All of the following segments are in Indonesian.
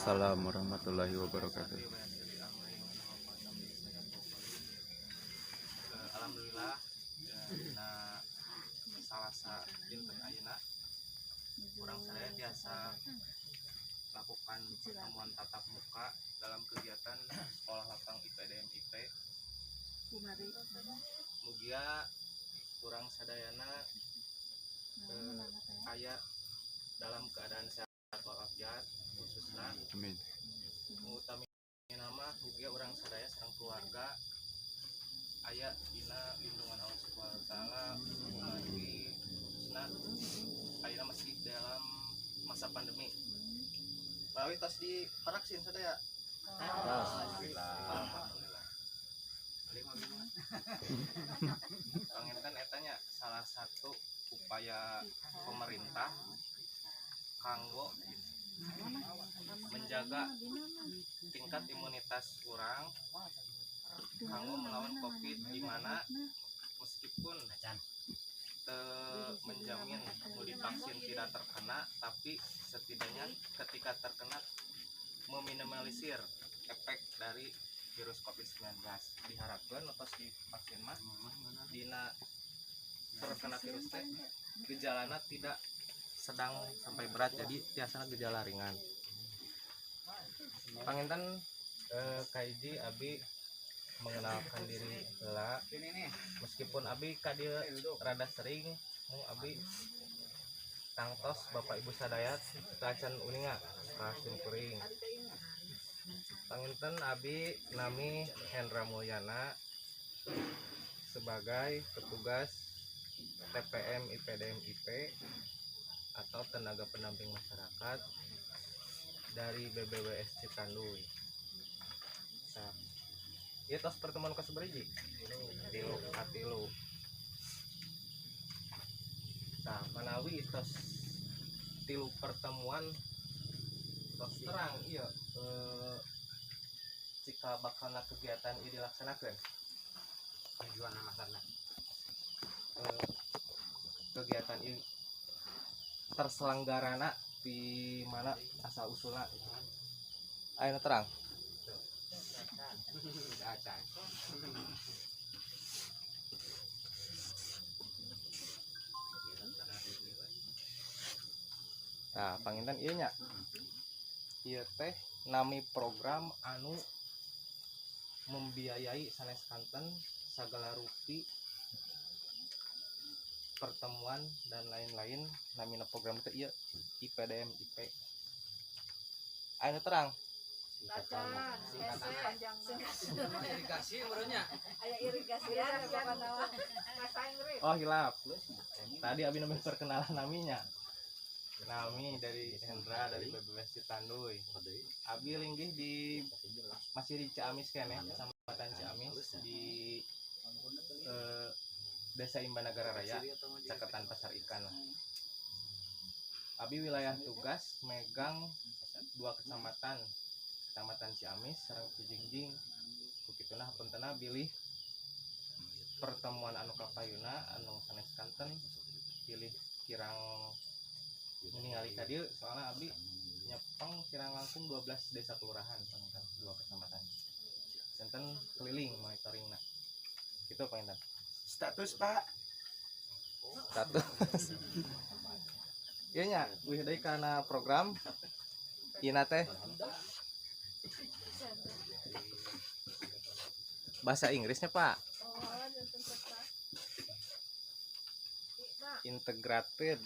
Waalaikumsalam warahmatullahi wabarakatuh. Alhamdulillah nah salasa dinten ayeuna urang sadaya biasa lakukan pertemuan tatap muka dalam kegiatan sekolah lapang IPDM IP. Mugia urang sadayana aya dalam keadaan sehat walafiat, khususna Amin. mengutami nama mugia urang sadaya sareng keluarga aya dina lindungan Allah Subhanahu wa taala melalui khususna ayeuna masih dalam masa pandemi. Melalui tos di vaksin sadaya. Alhamdulillah. Panginten etanya salah satu upaya pemerintah kanggo menjaga tingkat imunitas kurang kanggo melawan COVID, di mana meskipun menjamin mau divaksin tidak terkena, tapi setidaknya ketika terkena meminimalisir efek dari virus COVID-19. Diharapkan lepas divaksin mah dina terkena virus teh gejalana tidak sedang sampai berat, jadi biasanya gejala ringan. Panginten kaiji abi mengenalkan diri heula, meskipun abi kadieu rada sering abi tangtos Bapak Ibu sadaya kacan uninga kasim kuring. Panginten abi nami Hendra Mulyana sebagai petugas TPM IPDM IP atau tenaga pendamping masyarakat dari BBWS Citanduy. Ieu tos pertemuan ka sabaraha? Tilu. Nah, manawi tos tilu pertemuan tos terang ieu jika bakalna kegiatan ieu dilaksanakeun. Tujuan amasana kegiatan ini terselenggarana di mana asal usulna ayeuna terang. Nah, panginten ieu nya. Ieu teh nami program anu membiayai sanes kanten sagala rupi pertemuan dan lain-lain. Namina program teh ieu IPDM IP. Ayeuna terang. Irigasi urangnya. Aya irigasian pokona bahasa Inggris. Oh, hilap. Tadi abi nami perkenalan naminya. Nami dari Hendra dari BBWS Citanduy. Abi linggih di masih di Ciamis kene, Kecamatan Ciamis di Desa Imbanagara Raya, Caketan Pasar Ikan. Abi wilayah tugas megang 2 kecamatan, Kecamatan Ciamis sareng Cijingjing. Kukituna puntenna bilih pertemuan anu kapayuna anu sanes kanten pilih kirang ningali ka dieu soalna abi nyepeng kirang langkung 12 desa kelurahan panginten 2 kecamatan. Senten keliling monitoringna. Kitu panginten. Status Pak. Status. Ieu nya wih deui kana program ieu teh bahasa Inggrisnya Pak. Integrated.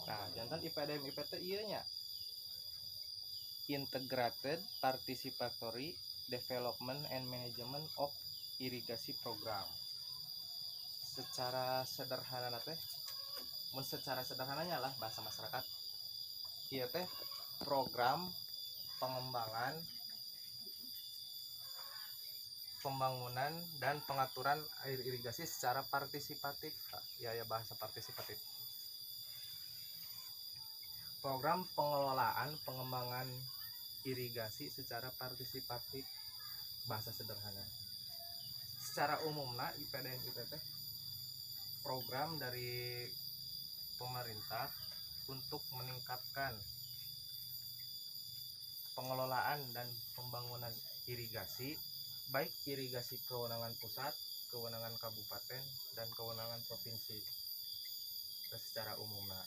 Nah, jantan IPDM IPT ieu nya Integrated Participatory Development and Management of irigasi program. Secara sederhana teh, secara sederhananya lah bahasa masyarakat, ieu teh program pengembangan, pembangunan dan pengaturan air irigasi secara partisipatif. Ya bahasa partisipatif. Program pengelolaan pengembangan irigasi secara partisipatif, bahasa sederhana. Secara umumna IPDM IPT program dari pemerintah untuk meningkatkan pengelolaan dan pembangunan irigasi, baik irigasi kewenangan pusat, kewenangan kabupaten, dan kewenangan provinsi secara umumnya.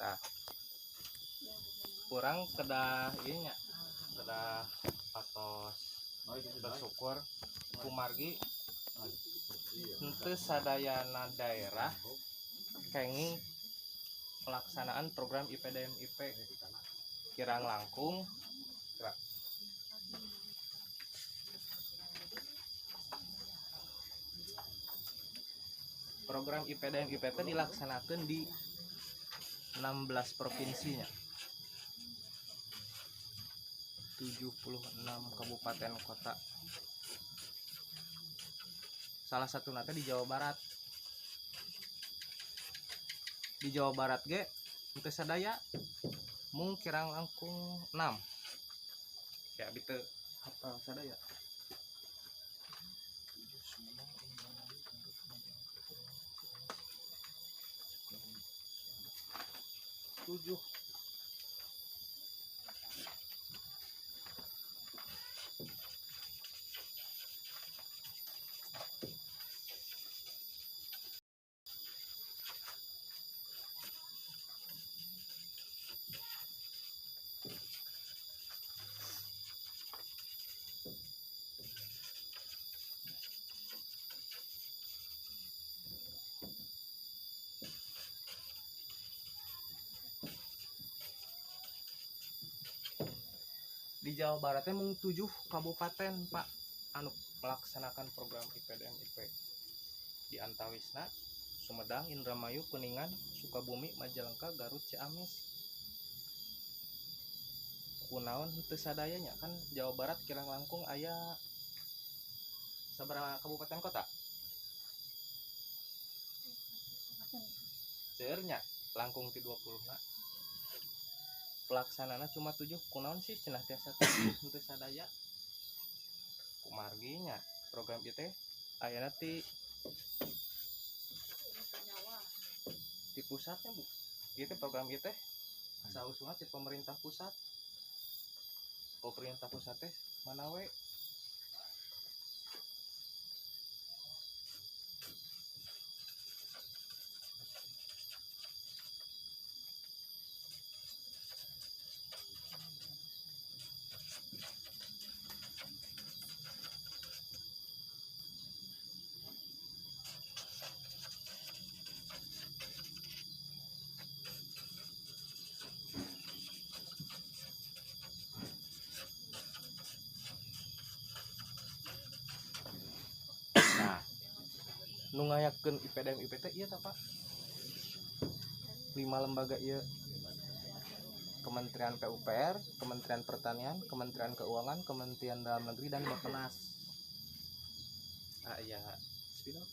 Nah, kurang kedah ininya, kedah patos bersyukur kumargi henteu sadayana daerah kenging pelaksanaan program IPDM IP kirang langkung. Program IPDM IPT dilaksanakan di 16 provinsinya, 76 kabupaten kota. Salah satu nanti di Jawa Barat. Di Jawa Barat ge untuk sadaya mung kirang langkung 6. Ya bitu hafal sadaya. Tujuh. Di Jawa Baratnya mung 7 kabupaten Pak anu melaksanakan program IPDM IP. Di antawisna Sumedang, Indramayu, Kuningan, Sukabumi, Majalengka, Garut, Ciamis. Kunaon henteu sadayanya kan Jawa Barat kirang langkung aya sabaraha kabupaten kota? Seurnya langkung ti 20 na. Pelaksanana cuma 7. Kunaon sih cenah tiasa henteu sadaya. Kumarginya program ieu teh ayana ti pusatnya Bu. Ieu teh program ieu teh asal usulna ti pemerintah pusat. Pemerintah pusat teh mana we? Nu ngayakeun IPDM IPT ieu tah Pak. 5 lembaga ieu. Kementerian PUPR, Kementerian Pertanian, Kementerian Keuangan, Kementerian Dalam Negeri dan Bappenas. Iya, spidol.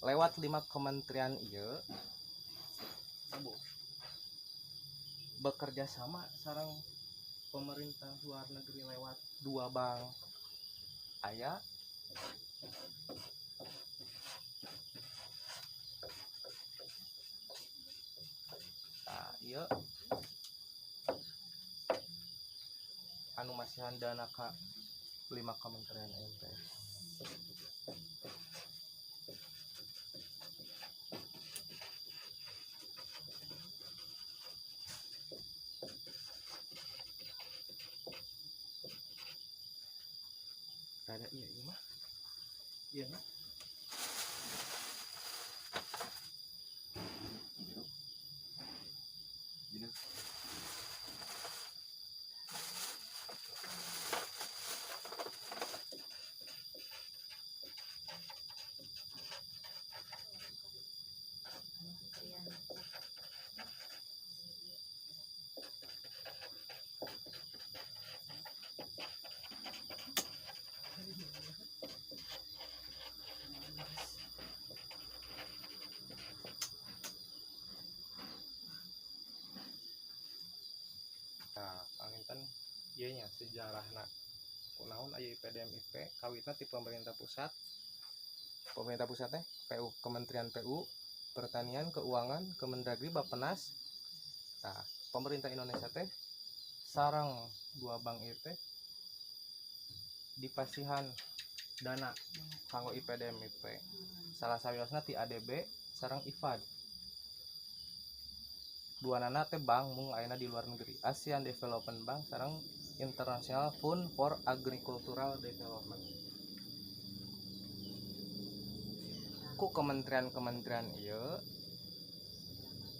Lewat 5 kementerian ieu bekerja sama sareng pemerintah luar negeri lewat 2 bank aya ieu anu masihan dana ka 5 Kementerian MTS. Ada iya mah. Iya mah. Nah, panginten ieu nya sejarahna. Kunaon aya IPDM IP kawitna ti pemerintah pusat. Pemerintah pusat teh PU, Kementerian PU, Pertanian, Keuangan, Kemendagri, Bappenas. Nah, pemerintah Indonesia teh sareng dua bank ieu teh dipasihan dana kanggo IPDM IP. Salah sawiosna ti ADB sareng IFAD. Dua nana teh bank mung ayeuna di luar negeri, ASEAN Development Bank sareng International Fund for Agricultural Development. Ku kementerian-kementerian ieu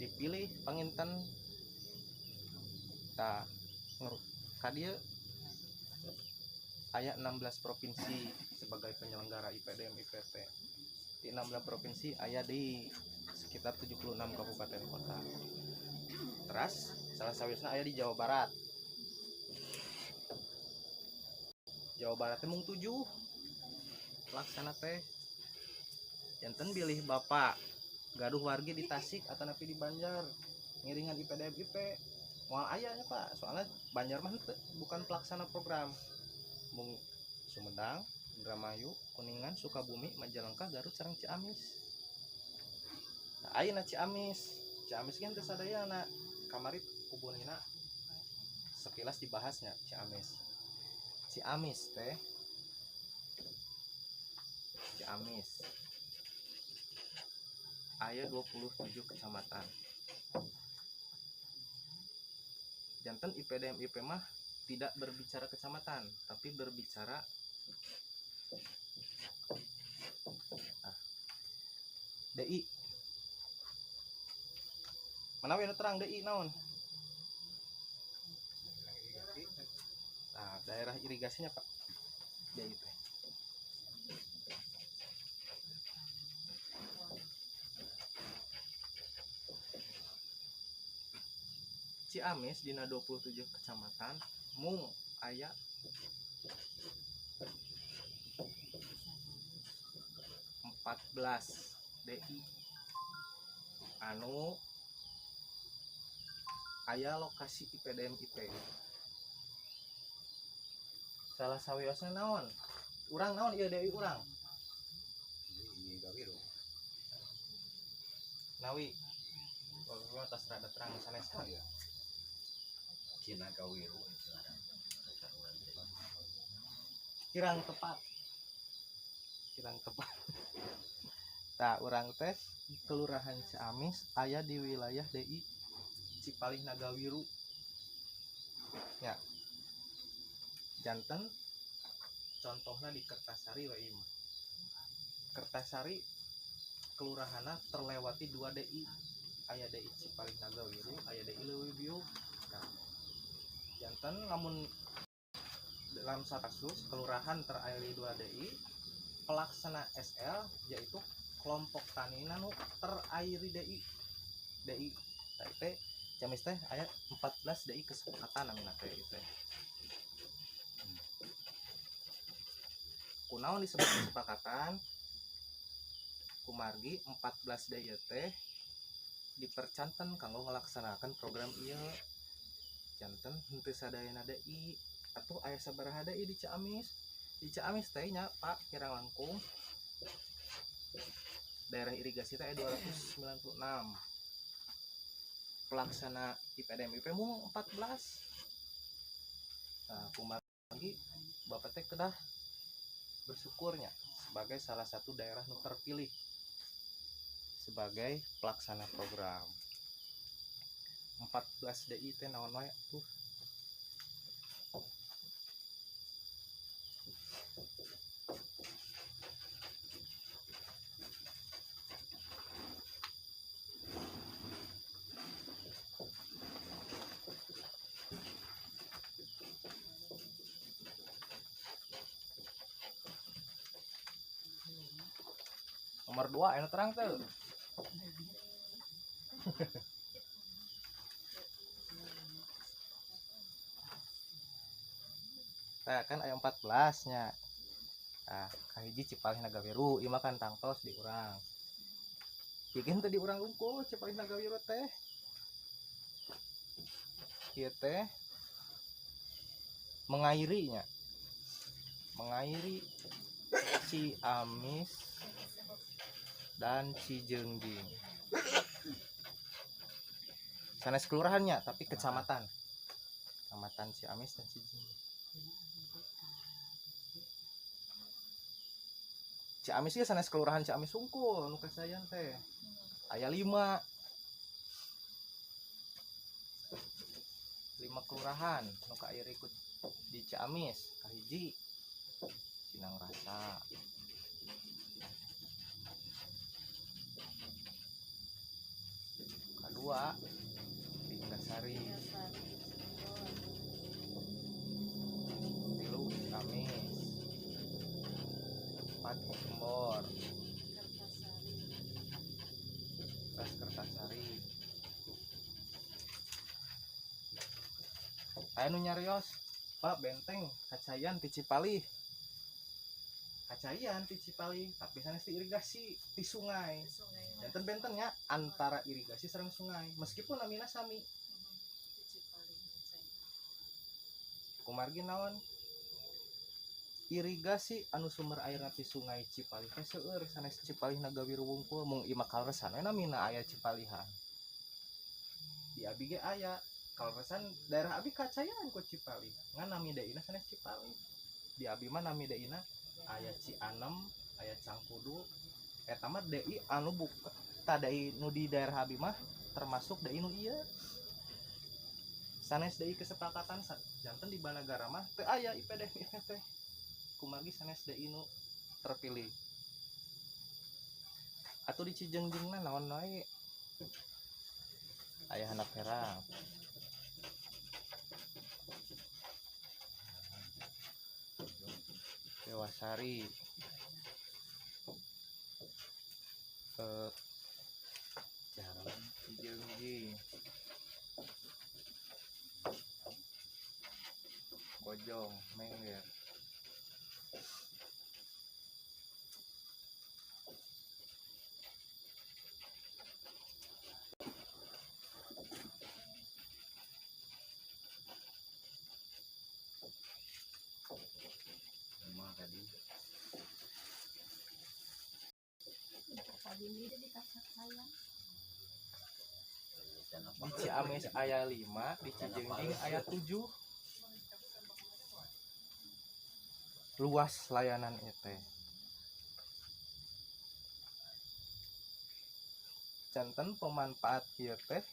dipilih panginten tah ka dieu aya 16 provinsi sebagai penyelenggara IPDM IPT. Di 16 provinsi aya di sekitar 76 kabupaten kota. Teras salah sawiosna aya di Jawa Barat. Jawa Barat teh mung 7 pelaksana teh. Janten bilih Bapak gaduh wargi di Tasik atau napi di Banjar ngiringan IPDM IP moal aya nya Pak, soalnya Banjar mah bukan pelaksana program. Mung Sumedang, Indramayu, Kuningan, Sukabumi, Majalengka, Garut sareng Ciamis. Nah, ayeuna Ciamis kan teu sadayana. Kamari hubunina sekilas dibahasnya Ciamis teh aya 27 kecamatan. Janten IPDM IP mah tidak berbicara kecamatan tapi berbicara DI. Manawi anu terang DI naon? Nah, daerah irigasinya Pak. DI teh. Ciamis dina 27 kecamatan mung aya 14 DI anu aya lokasi IPDM IP. Salah sawiosna naon? Urang naon ieu DI urang? Nawi. Kalau atas rada terang sanes ya. Cina Gawiru. Kirang tepat. Tah urang tes Kelurahan Ciamis aya di wilayah DI Cipalih Nagawiru. Ya. Janten contohnya di Kertasari we ieu. Kertasari kelurahanna terlewati 2 DI. Aya DI Cipalih Nagawiru, aya DI Leuwibiu. Nah, janten lamun dalam satu kasus kelurahan terairi 2 DI, pelaksana SL yaitu kelompok tani nu terairi DI. Nah, teh Ciamis teh aya 14 DI kesepakatan namina teh teh. Kunaon disebut kesepakatan? Kumargi 14 DI teh dipercanten kanggo ngelaksanakan program ieu. Janten henteu sadayana DI atuh aya sabaraha DI di Ciamis. Di Ciamis teh nya Pak kirang langkung daerah irigasi teh 296. Pelaksana IPDM IP mung 14. Nah, kumargi Bapak teh kedah pemerintah bersyukurnya sebagai salah satu daerah nu terpilih sebagai pelaksana program 14 DI teh naon wae tuh. Nomor 2 anu terang tuh. Nah, kan aya 14 nya. Nah, kahiji Cipalih Nagawiru, ieu mah kan tangtos di urang. Bikin teh di urang unggul Cipalih Nagawiru teh. Ieu teh mengairinya. Mengairi Ciamis dan Cijengjing. Sanes kelurahannya tapi kecamatan. Kecamatan Ciamis dan Cijengjing. Ciamis ya sanes kelurahan Ciamis Sungkul nu kasayan teh. Aya 5 kelurahan nu kair ikut di Ciamis. Kahiji Sinang Rasa. Kedua Tinggasari. Tilu Ciamis. 4 Kembor. Kertasari. Aya nu nyarios Pak benteng Kacayan ti Cipalih. Kacayan ti Cipalih tapi sanes ti irigasi ti sungai. Janten bentennya antara irigasi sareng sungai meskipun namina sami. Kumargi naon? Irigasi anu sumber air ti sungai Cipalih teh seueur sanes Cipalih Nagawiru wungkul mung ieu mah kalresan we namina aya Cipalihan. Di abi ge aya kalresan daerah abi Kacayan ku Cipalih. Ngan nami deina sanes Cipalih. Di abi mah nami deina aya Cianem, aya Cangkudu. Eta mah DI anu buka ta DI nu di daerah abi mah termasuk DI nu ieu. Sanes DI kesepakatan janten di Banagara mah teu aya IPDF teh. Kumargi sanes DI nu terpilih. Atuh di Cijengjingna naon wae? Aya Handap Herang. Dewasari. Cijengjing. Bojong, Mengger. Rumah tadi dan apa Di Ciamis aya 5, di Cijengjing aya 7. Luas layanan itu. Janten pemanfaat ieu teh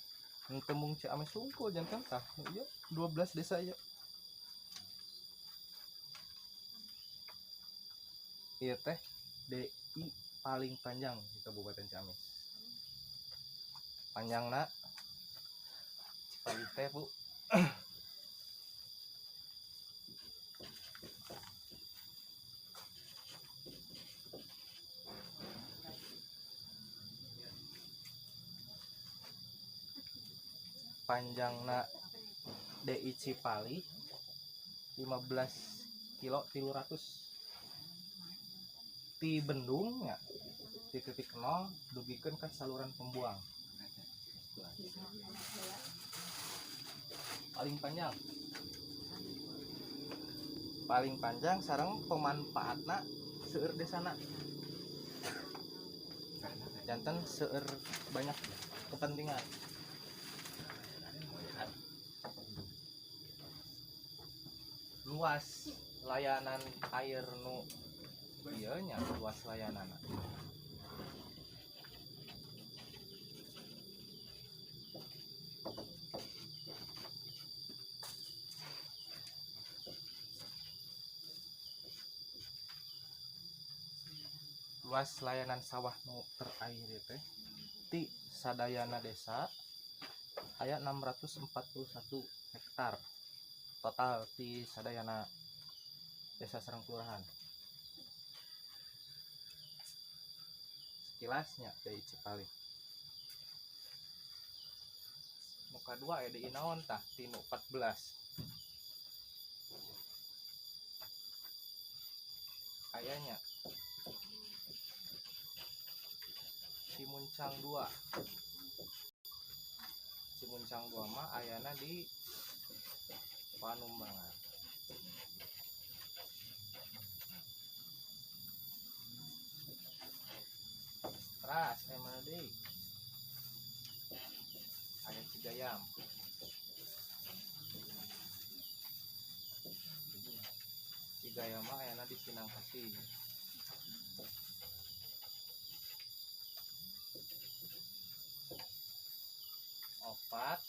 henteu mung Ciamis Sungkul janten tah ieu 12 desa ieu. Ieu teh DI paling panjang di Kabupaten Ciamis. Panjangna Cipalih teh Bu. Panjangna DI Cipalih 15 kilo 300. Ti bendung ya di titik 0 dugikeun ka saluran pembuang. Paling panjang sareng pemanfaatna seueur desana. Janten seueur banyak kepentingan. Luas layanan air nu ieu nya luas layanana. Luas layanan sawah nu terairi teh ti sadayana desa aya 641 hektar total ti sadayana desa sareng kelurahan. Sekilasnya dari Cipali. Nu kadua aya di naon tah ti nu 14. Ayanya Cimuncang 2. Cimuncang 2 mah ayana di Panumbangan. Teras mana deui? Aya Cigayam. Cigayam mah ayana di Sinangkasih. Opat.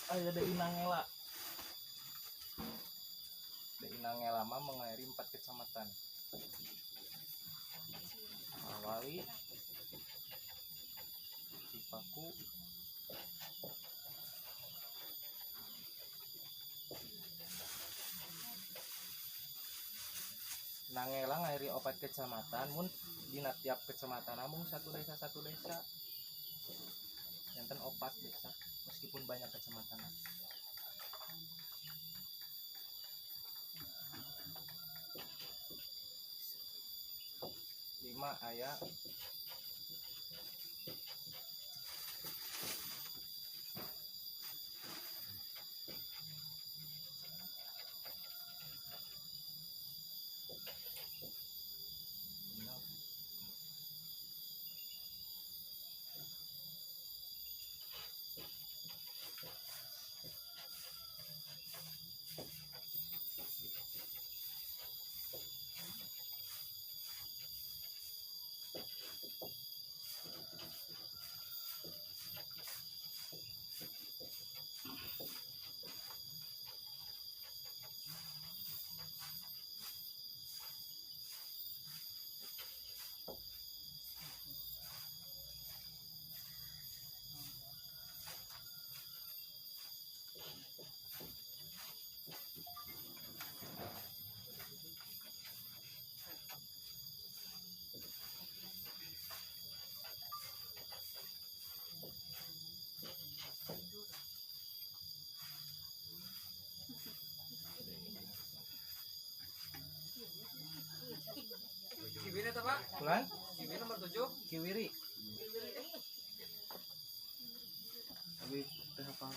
Aya da Inangela. Da Inangela mah mengairi 4 kecamatan. Awali, Cipaku, Nangela ngairi 4 kecamatan, mun dina tiap kecamatan amung satu desa janten 4 desa meskipun banyak kecamatan. Lima aya Kiwiri itu Pak? Bulan Kiwiri nomor 7. Kiwiri. Tapi teh apa?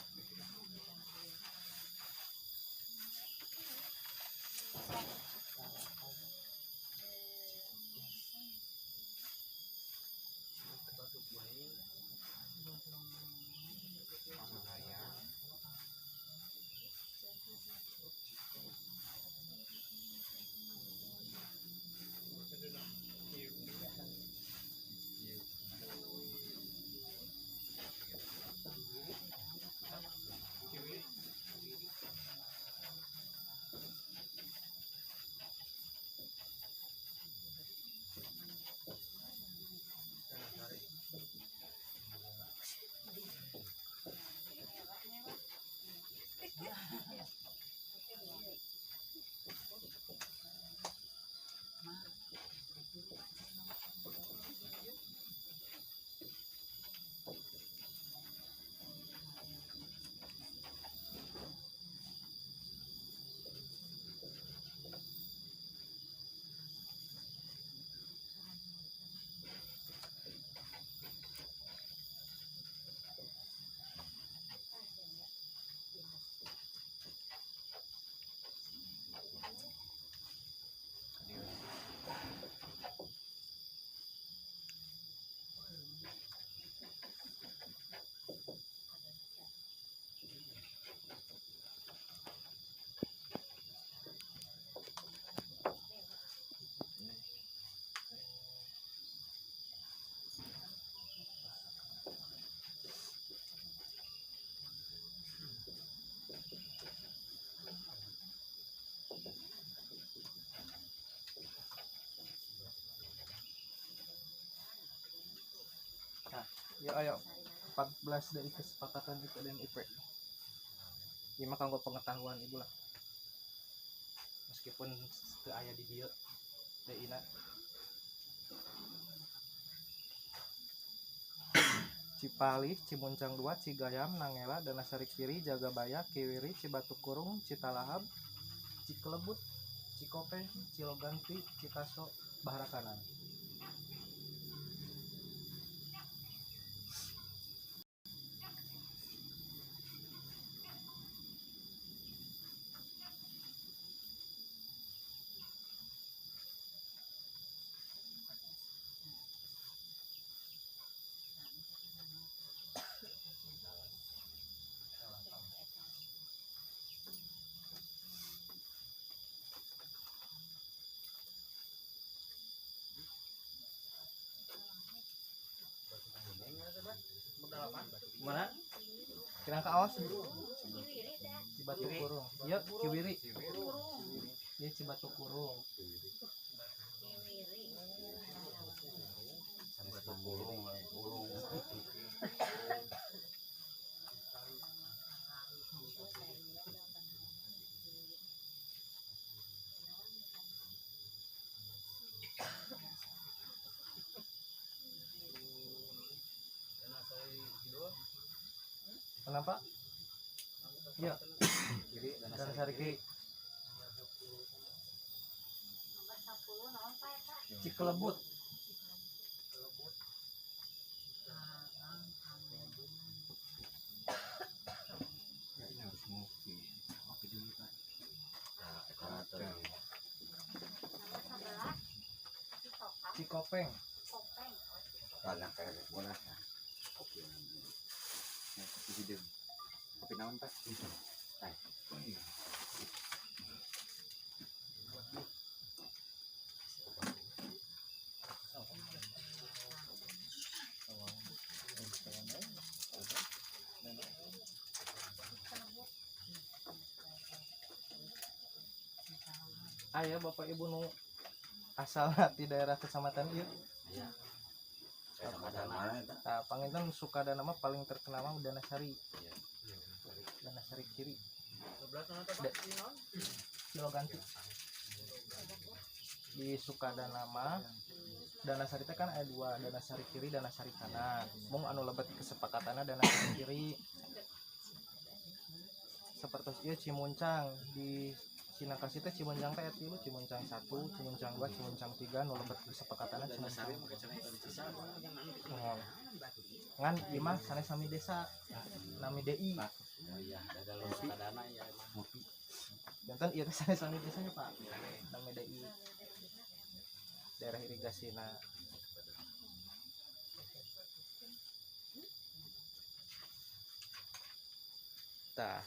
Ya ayo 14 dari kesepakatan IPA dan IP. Ini mah kanggo pengetahuan ibu lah. Meskipun teu aya di dieu teh ina. Cipalih, Cimuncang 2, Cigayam, Nangela, Danasari Kiri, Jagabaya, Kiwiri, Cibatu Kurung, Citalahap, Cikelebut, Cikopeng, Ciloganti, Cikaso, Bahara Kanan. Mana? Kirang kaos. Cibatu Kurung. Iya, Kiwiri. Iya, Cibatu Kurung. Kenapa? Iya. Danasari Kiri. Cikelebut. Cikopeng. Kadang kayak bola kan. Kopi naon Pak? Aya Bapak Ibu nu asal di daerah kecamatan ieu. Iya. Kecamatan mana eta? Nah, panginten Sukadana mah paling terkenal mah Danasari. Iya. Danasari Kiri. 12 nonton Pak di non. Ciloganti. Di Sukadana mah Danasari teh kan ada dua, Danasari Kiri, Danasari Kanan. Mung anu lebet kesepakatanna Danasari Kiri. Seperti ieu Cimuncang di Cinakasi teh Cimuncang teh aya 3, Cimuncang 1, Cimuncang 2, Cimuncang 3 nu lebet kesepakatanna Cimuncang. Ngan ieu mah sanes sami desa. Nami DI. Oh iya, ada lu Sukadana ya emang. Jantan ieu teh sanes sami desanya Pak. Nami DI. Daerah irigasina. Tah,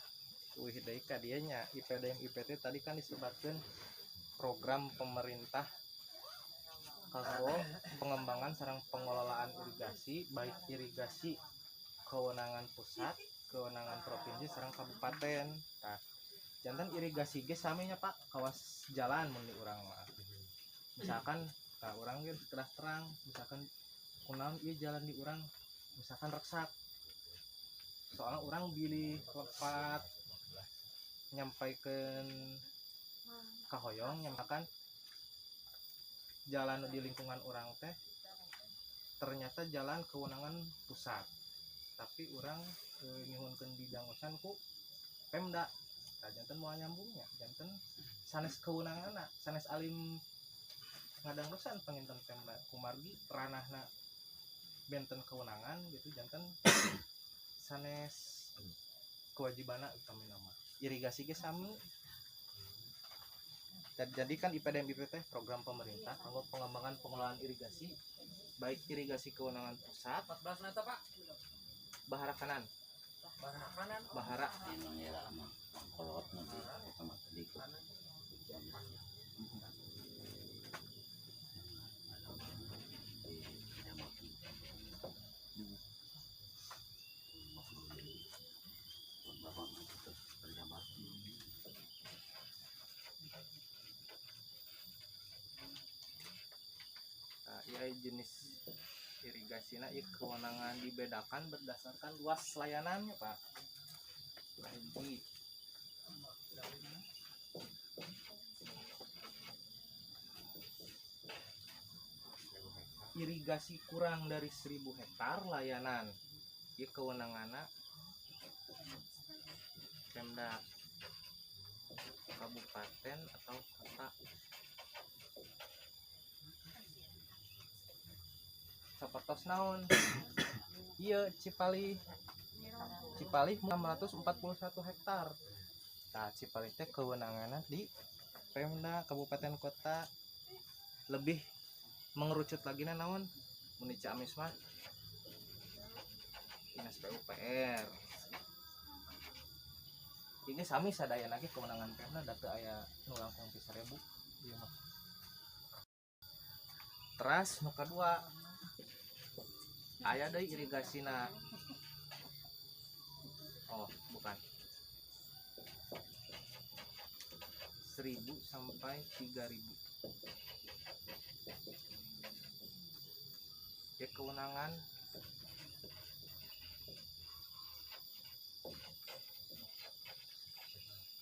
wih deui ka dieu nya IPDM IPT tadi kan disebutkeun program pemerintah kanggo pengembangan sareng pengelolaan irigasi, baik irigasi kewenangan pusat, kewenangan provinsi sareng kabupaten. Nah, jantan irigasi ge sami nya Pak, kawas jalan mun di urang mah. Misalkan urang ge kedah terang, misalkan kunaon ieu jalan di urang, misalkan reksak. Soalnya orang bilih lepat nyampaikeun kahoyong nyampakan jalan di lingkungan orang teh ternyata jalan kewenangan pusat, tapi orang nyuhunkeun didangusan ku Pemda. Nah, janten moal nyambungnya, janten sanes kewenanganna, sanes alim ngadangdosan panginten Pemda kumargi ranahna benten kewenangan gitu, janten sanes kewajibanna utami nama irigasi ge sami. Jadi kan IPDM IPT program pemerintah kanggo pengembangan pengelolaan irigasi, baik irigasi kewenangan pusat 14 nonton Pak. Bahara Kanan, Bahara kanan. Bahara Emang ya lama. Kolot nanti kecamatan dikit. iya jenis Irigasina ieu kewenangan dibedakan berdasarkan luas layanannya Pak. Hiji irigasi kurang dari 1000 hektar layanan ieu kewenanganna Pemda kabupaten atau kota. Sapertos naon ieu Cipalih 641 hektar. Nah, Cipalih teh kewenanganna di Pemda kabupaten kota. Lebih mengerucut lagi naon mun di Ciamis mah Dinas PUPR. Ini sami sadaya lagi kewenangan Pemda datu aya nu langkung 1000 ieu mah. Teras nu kadua aya deui irigasina. Oh, bukan. 1000 sampai 3000. Ya kewenangan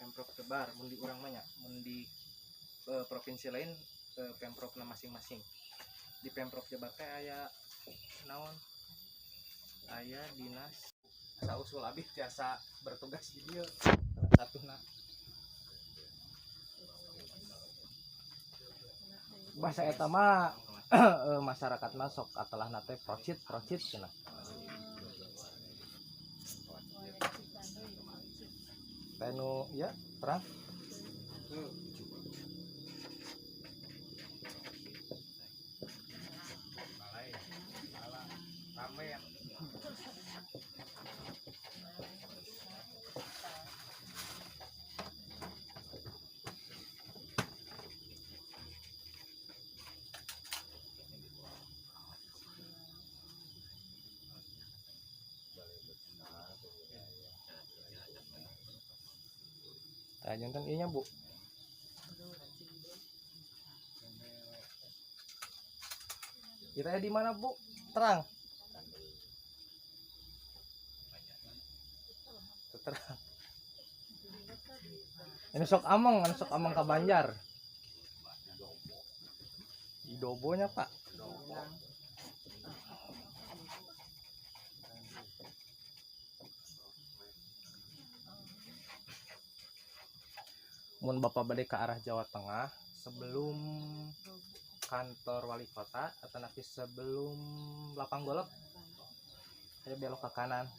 Pemprov Jabar mun di urang mah nya, mun di provinsi lain Pemprovna masing-masing. Di Pemprov Jabar teh aya naon? Aya dinas sausul abih tiasa bertugas di dieu salah satuna. Bahasa eta mah masyarakat mah sok atelah nate procit cenah. Tenu ya terang. Nah, jantan ieu nya Bu. Kita di mana Bu? Terang. Terang. Ini sok amang ka Banjar. Di Dobonya Pak. Mun Bapak bade ke arah Jawa Tengah sebelum kantor wali kota atau nanti sebelum lapang golf saya belok ke kanan.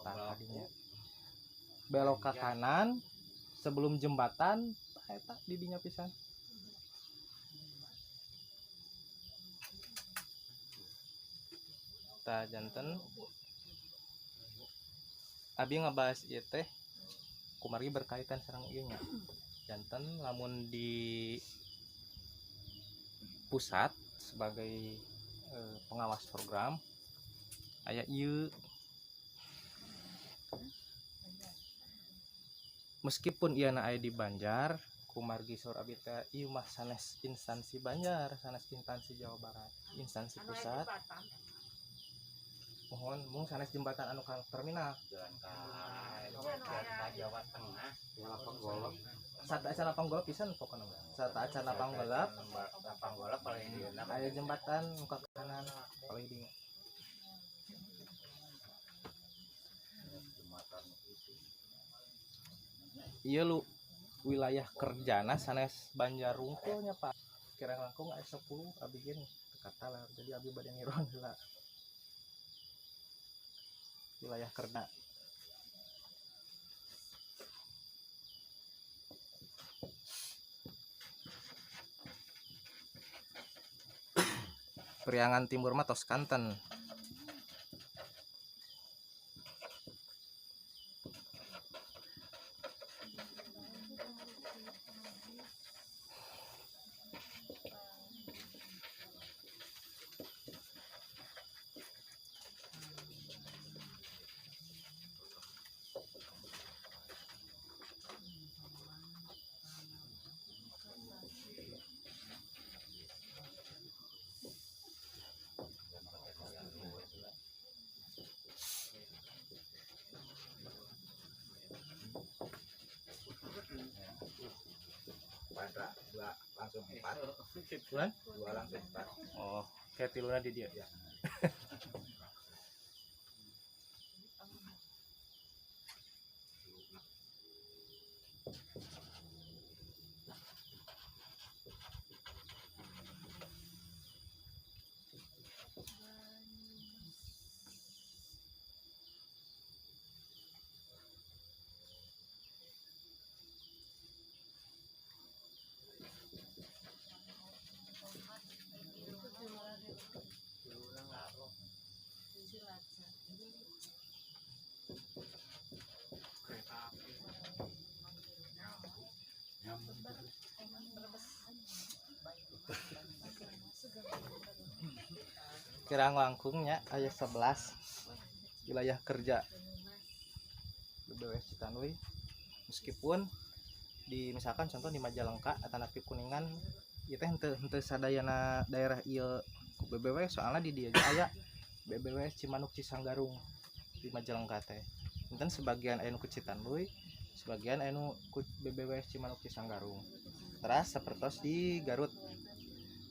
Nah, tadinya belok ke kanan sebelum jembatan eta di dinya pisan. Tah janten abi ngabahas ieu teh kumargi berkaitan sareng ieu nya. Janten lamun di pusat sebagai pengawas program aya ieu. Meskipun ieu aya di Banjar, kumargi saur abi teh ieu mah sanes instansi Banjar, sanes instansi Jawa Barat, instansi pusat. Mohon mung sanes jembatan anu ka terminal Jalan ka Jawa Tengah, lapang golok. Sata acan lapang golok pisan pokona. Sata acan lapang golok, Lapang golok paling di aya jembatan nu ka kanan kalau di ieu lu wilayah kerjana sanes Banjar Rungkul nya Pak. Kira langkung aya 10 abi geus kata lah. Jadi abi bade ngiron heula. Wilayah kerja. Priangan Timur mah tos kanten. keempat. Bulan? 2 lang keempat. Oh, kayak tiluna di dia. Kira langkungnya aya 11 wilayah kerja BBWS Citanui. Meskipun di misalkan contoh di Majalengka atau napi Kuningan ieu teh henteu sadayana daerah ieu ku BBWS, soalnya di dieu aya BBWS Cimanuk Cisanggarung di Majalengka teh. Enten sebagian aya nu ku Citanui, sebagian aya nu ku BBWS Cimanuk Cisanggarung. Teras sapertos di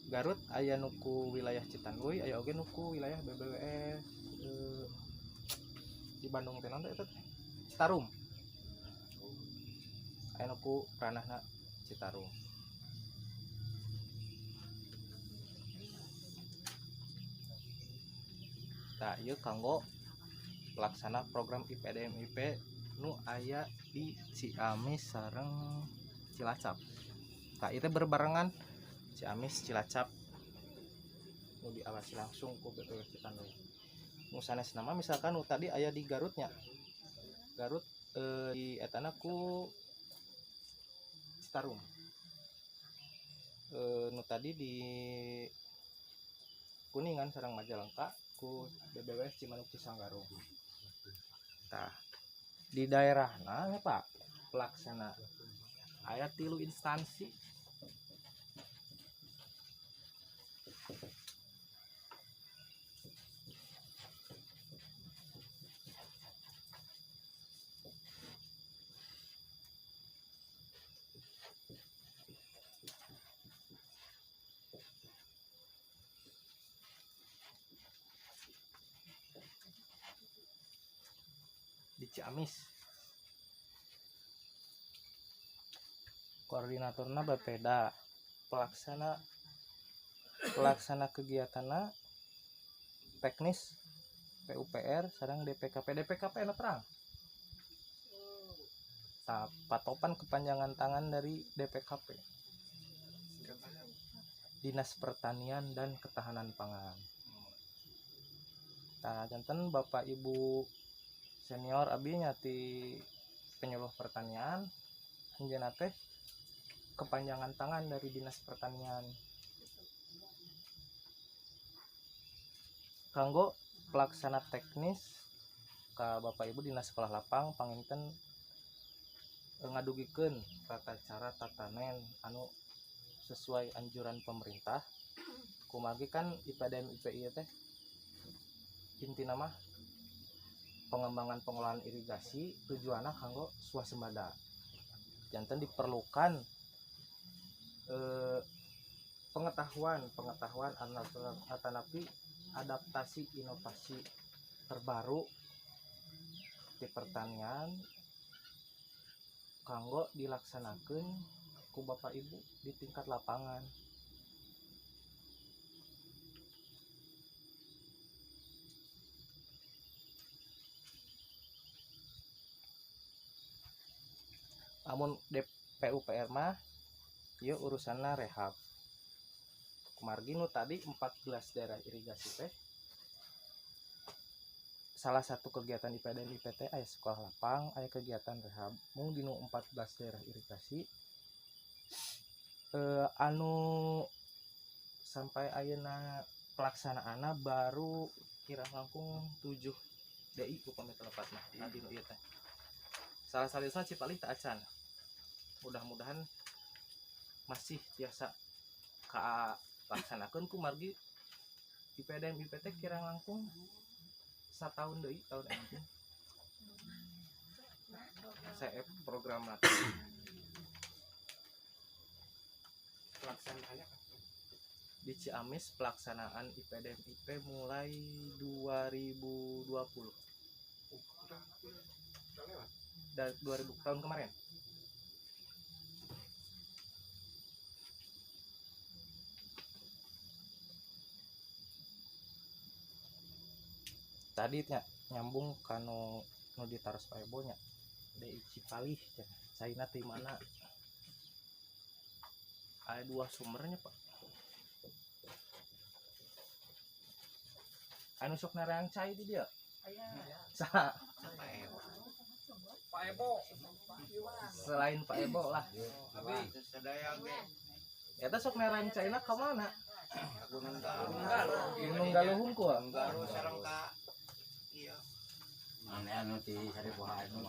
Garut aya nu ku wilayah Citanui, aya oge nu ku wilayah BBWS di Bandung teh naon eta teh Citarum. Aya nu ku ranahna Citarum. Tah ieu kanggo pelaksana program IPDMIP nu aya di Ciamis sareng Cilacap. Tah itu berbarengan Ciamis Cilacap nu diawasi langsung ku BPWS Citanui. Nu sanes nama misalkan nu tadi aya di Garutnya. Garut di etana ku Citarum. Nu tadi di Kuningan sareng Majalengka ku BBWS Cimanuk Cisanggarung. Tah di daerahna ya Pak pelaksana aya 3 instansi. Di Ciamis koordinatorna Bapeda, pelaksana kegiatanna teknis PUPR sareng DPKP anu terang. Tah patopan kepanjangan tangan dari DPKP Dinas Pertanian dan Ketahanan Pangan. Tah janten Bapak Ibu senior abdi nyati penyuluh pertanian anjeunna teh kepanjangan tangan dari Dinas Pertanian kanggo pelaksana teknis ka Bapak Ibu Dinas Sekolah Lapang panginten ngadugikeun tata cara tatanen anu sesuai anjuran pemerintah. Kumargi kan IPDM IPI teh intina mah pengembangan pengelolaan irigasi tujuannya kanggo swasembada. Janten diperlukan pengetahuan atanapi adaptasi inovasi terbaru di pertanian kanggo dilaksanakan ku Bapak Ibu di tingkat lapangan. Namun DPUPR mah ieu urusanna rehab. Kumargi nu tadi 14 daerah irigasi teh salah satu kegiatan IPDM IPT aya sekolah lapang, aya kegiatan rehab. Mung dinu 14 daerah irigasi anu sampai ayeuna pelaksanaanna baru kira langkung 7 DI upami telepatna nah dinu ieu teh. Salah satunya Cipali teu acan. Mudah-mudahan masih biasa ka laksanakeun ku margi IPDM IPT kira langkung satahun deui tahun engke. CF program latihan. pelaksanaannya Di Ciamis pelaksanaan IPDMIP mulai 2020 udah lewat. dari 2000 tahun kemarin. Tadi nyambung kanu nu ditaros paebo nya di Cipalih Caina ti mana ada 2 sumbernya Pak anu sok narang cai di dia sa Pak Ebo. selain Pak Ebo lah Abi sedaya ge eta sok narang caina ka mana Gunung Gunung Galuhung ku Galuh sareng ka iya anu ti sari poha anu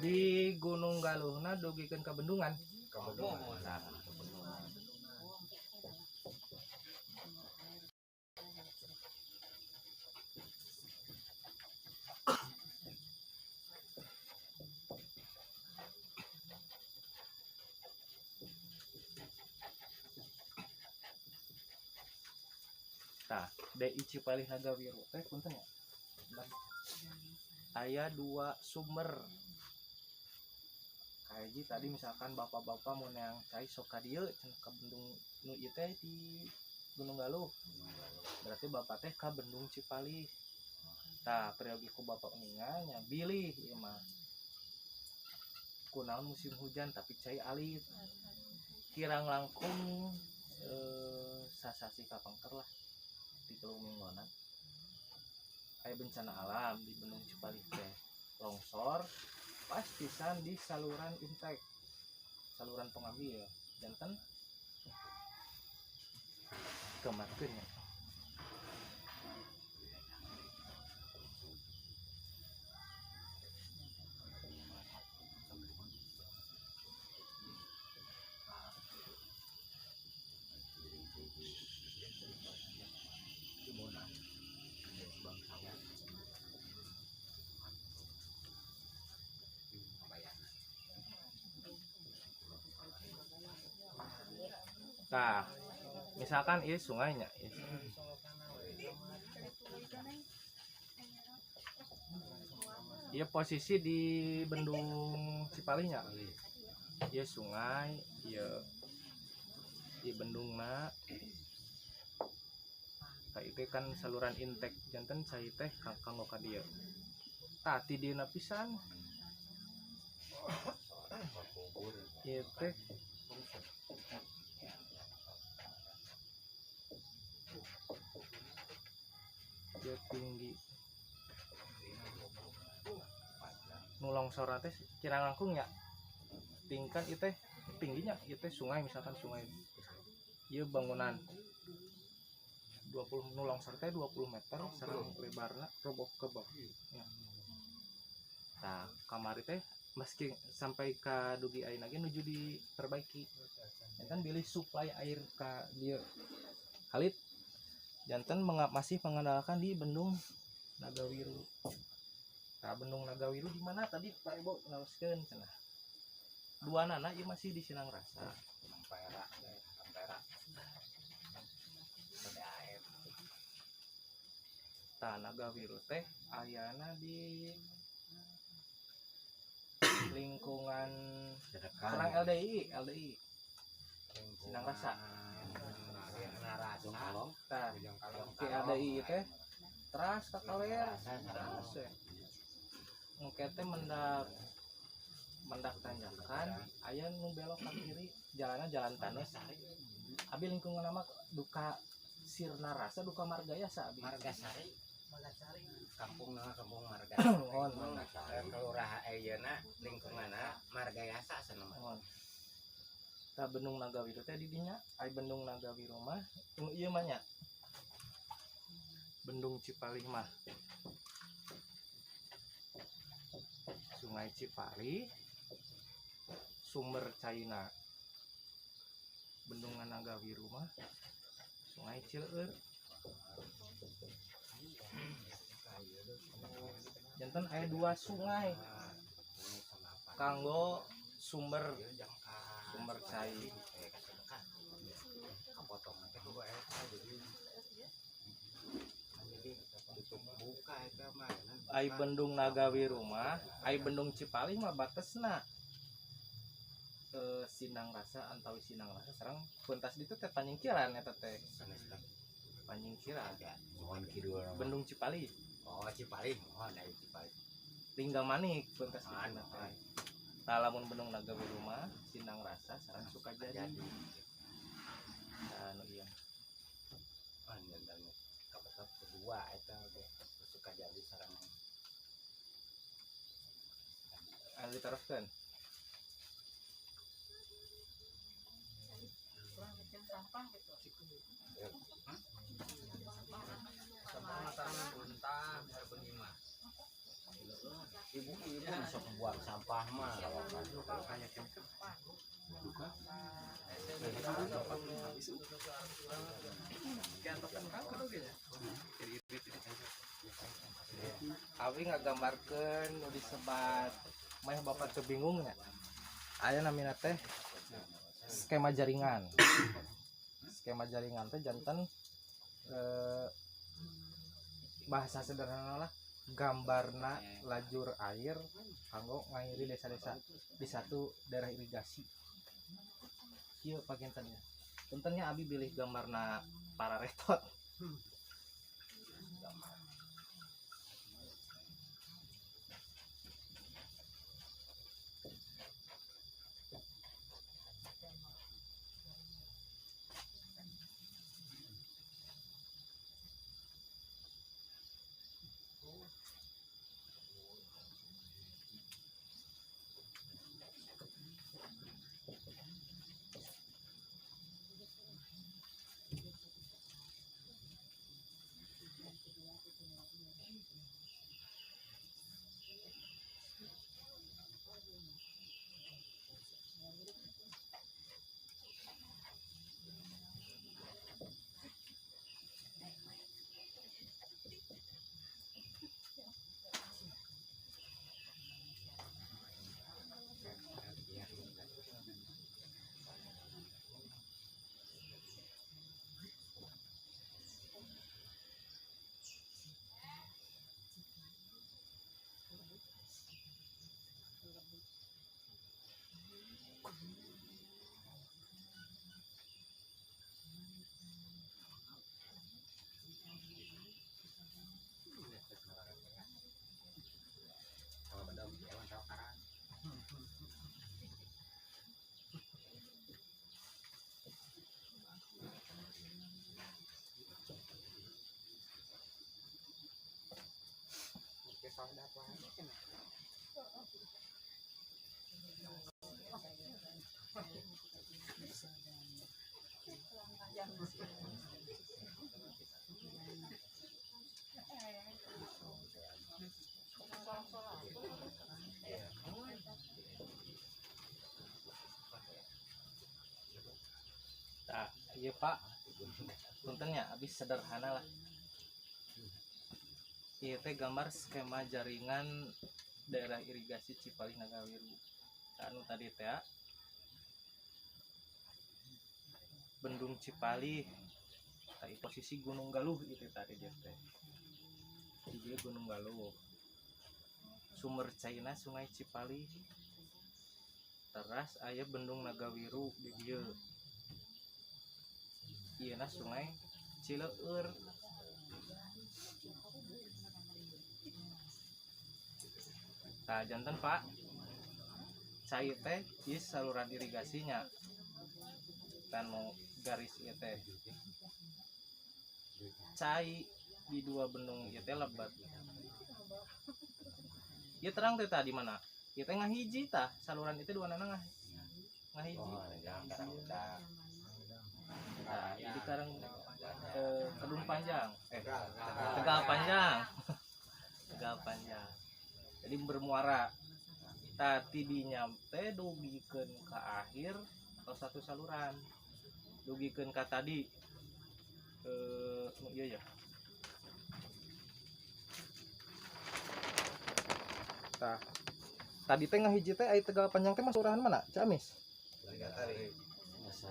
di Gunung Galuhna dugikeun ka bendungan Nah, DI Cipalih Nagawiru teh punten ya. Aya 2 sumber. Kayak tadi misalkan bapak-bapak mau neang cai sok ka dieu cenah ka bendung nu ieu teh di Gunung Galuh. Berarti bapak teh ka bendung Cipalih. Tah, periogi ku bapak ningal nya bilih ieu mah. Kunaon musim hujan tapi cai alit. Kirang langkung sasasi kapangker lah. Di Teluk Minggona aya bencana alam di Bendung Cipalih teh longsor pas pisan di saluran intake saluran pengambil janten kematkeun nya Nah, misalkan ini sungainya, iya posisi di bendung Cipalihnya, iya sungai, iya di bendungna, kayak itu kan saluran intake jantan cai teh kanggo ka dieu. Tati dina pisan, iya teh. Dia tinggi nu longsor teh kirang langkung ya tingkat itu tingginya itu sungai misalkan sungai ieu bangunan 20 nu longsor teh 20 meter sareng lebarna roboh ke bawah ya. Nah kamari teh meski sampai ka dugi ayeuna ge nuju diperbaiki kan bilih suplai air ka dieu halit jantan masih mengandalkan di Bendung Nagawiru. Nah, Bendung Nagawiru di mana tadi Pak Ibu ngaoskeun cenah. 2 nana ieu masih di Sinang Rasa. Ampera. PDAM. Tah Nagawiru teh ayana di lingkungan Serang LDI. Sinang Rasa. Tah, ke LDI teh teras ka kaler. Engke teh mendak tanjakan aya nu belok ka kiri jalanna jalan tanah. Abi lingkungan nama duka Sirna Rasa duka Margayasa abi. Margasari. Kampung Marga. Kelurahan ayeuna lingkunganna Margayasa cenah. Tah Bendung Nagawiru teh di dinya ai Bendung Nagawiru mah nu ieu mah nya Bendung Cipalih mah Sungai Cipalih sumber caina Bendungan Nagawiru mah Sungai Cileur janten aya 2 sungai kanggo sumber sumber cai. Potongan teh gua jadi tutup buka eta mah. Ai Bendung Nagawiru mah, ai Bendung Cipali mah batesna Sinang Rasa antawi Sinang Rasa sareng pentas ditu teh panyingkiran eta teh. Panyingkiran. Mohon kidul nama. Bendung Cipali, Oh, Cipali, mohon dari Cipali. Lingga Manik pentas ditu Anu, teh. Tah lamun Bendung Nagawiru mah Sinang Rasa sareng Sukajadi. Anu ieu. Dan kapetot kedua eta ge Sukajadi sareng Anu diteruskeun. Kurang bikin sampah gitu. Sampah matarangan buntah biar penima. ibu sok buang sampah mah. Abi ngagambarkeun nu disebat meh bapak teu bingung nya. Aya namina teh skema jaringan. Skema jaringan teh janten bahasa sederhana lah gambarna lajur air kanggo ngairi desa-desa di satu daerah irigasi. Ieu pakintennya. Puntennya abi bilih gambarna para retot. Nah, iya Pak, puntennya habis sederhana lah. Iya teh gambar skema jaringan daerah irigasi Cipali Nagawiru. Anu tadi teh Bendung Cipali, tadi posisi Gunung Galuh itu tadi dia teh. Dia Gunung Galuh. Sumber caina Sungai Cipali. Teras aya Bendung Nagawiru di dieu. Ieuna Sungai Cileur. Nah, jantan Pak, cai teh ieu saluran irigasinya. Kan mau garis ieu teh. Cai di dua bendung ieu teh lebat. Ieu terang teh tadi mana? Ieu teh ngahiji tah, saluran itu dua nana ngahiji. Nah, ini sekarang Kedung Panjang, Tegal Panjang, Tegal Panjang. Jadi bermuara. Tadi dinyampe dugikeun ke akhir atau satu saluran. Dugikeun ka tadi iya ya. Tah. Tadi teh ngahiji teh aya Tegal Panjang teh masuk urahan mana? Ciamis.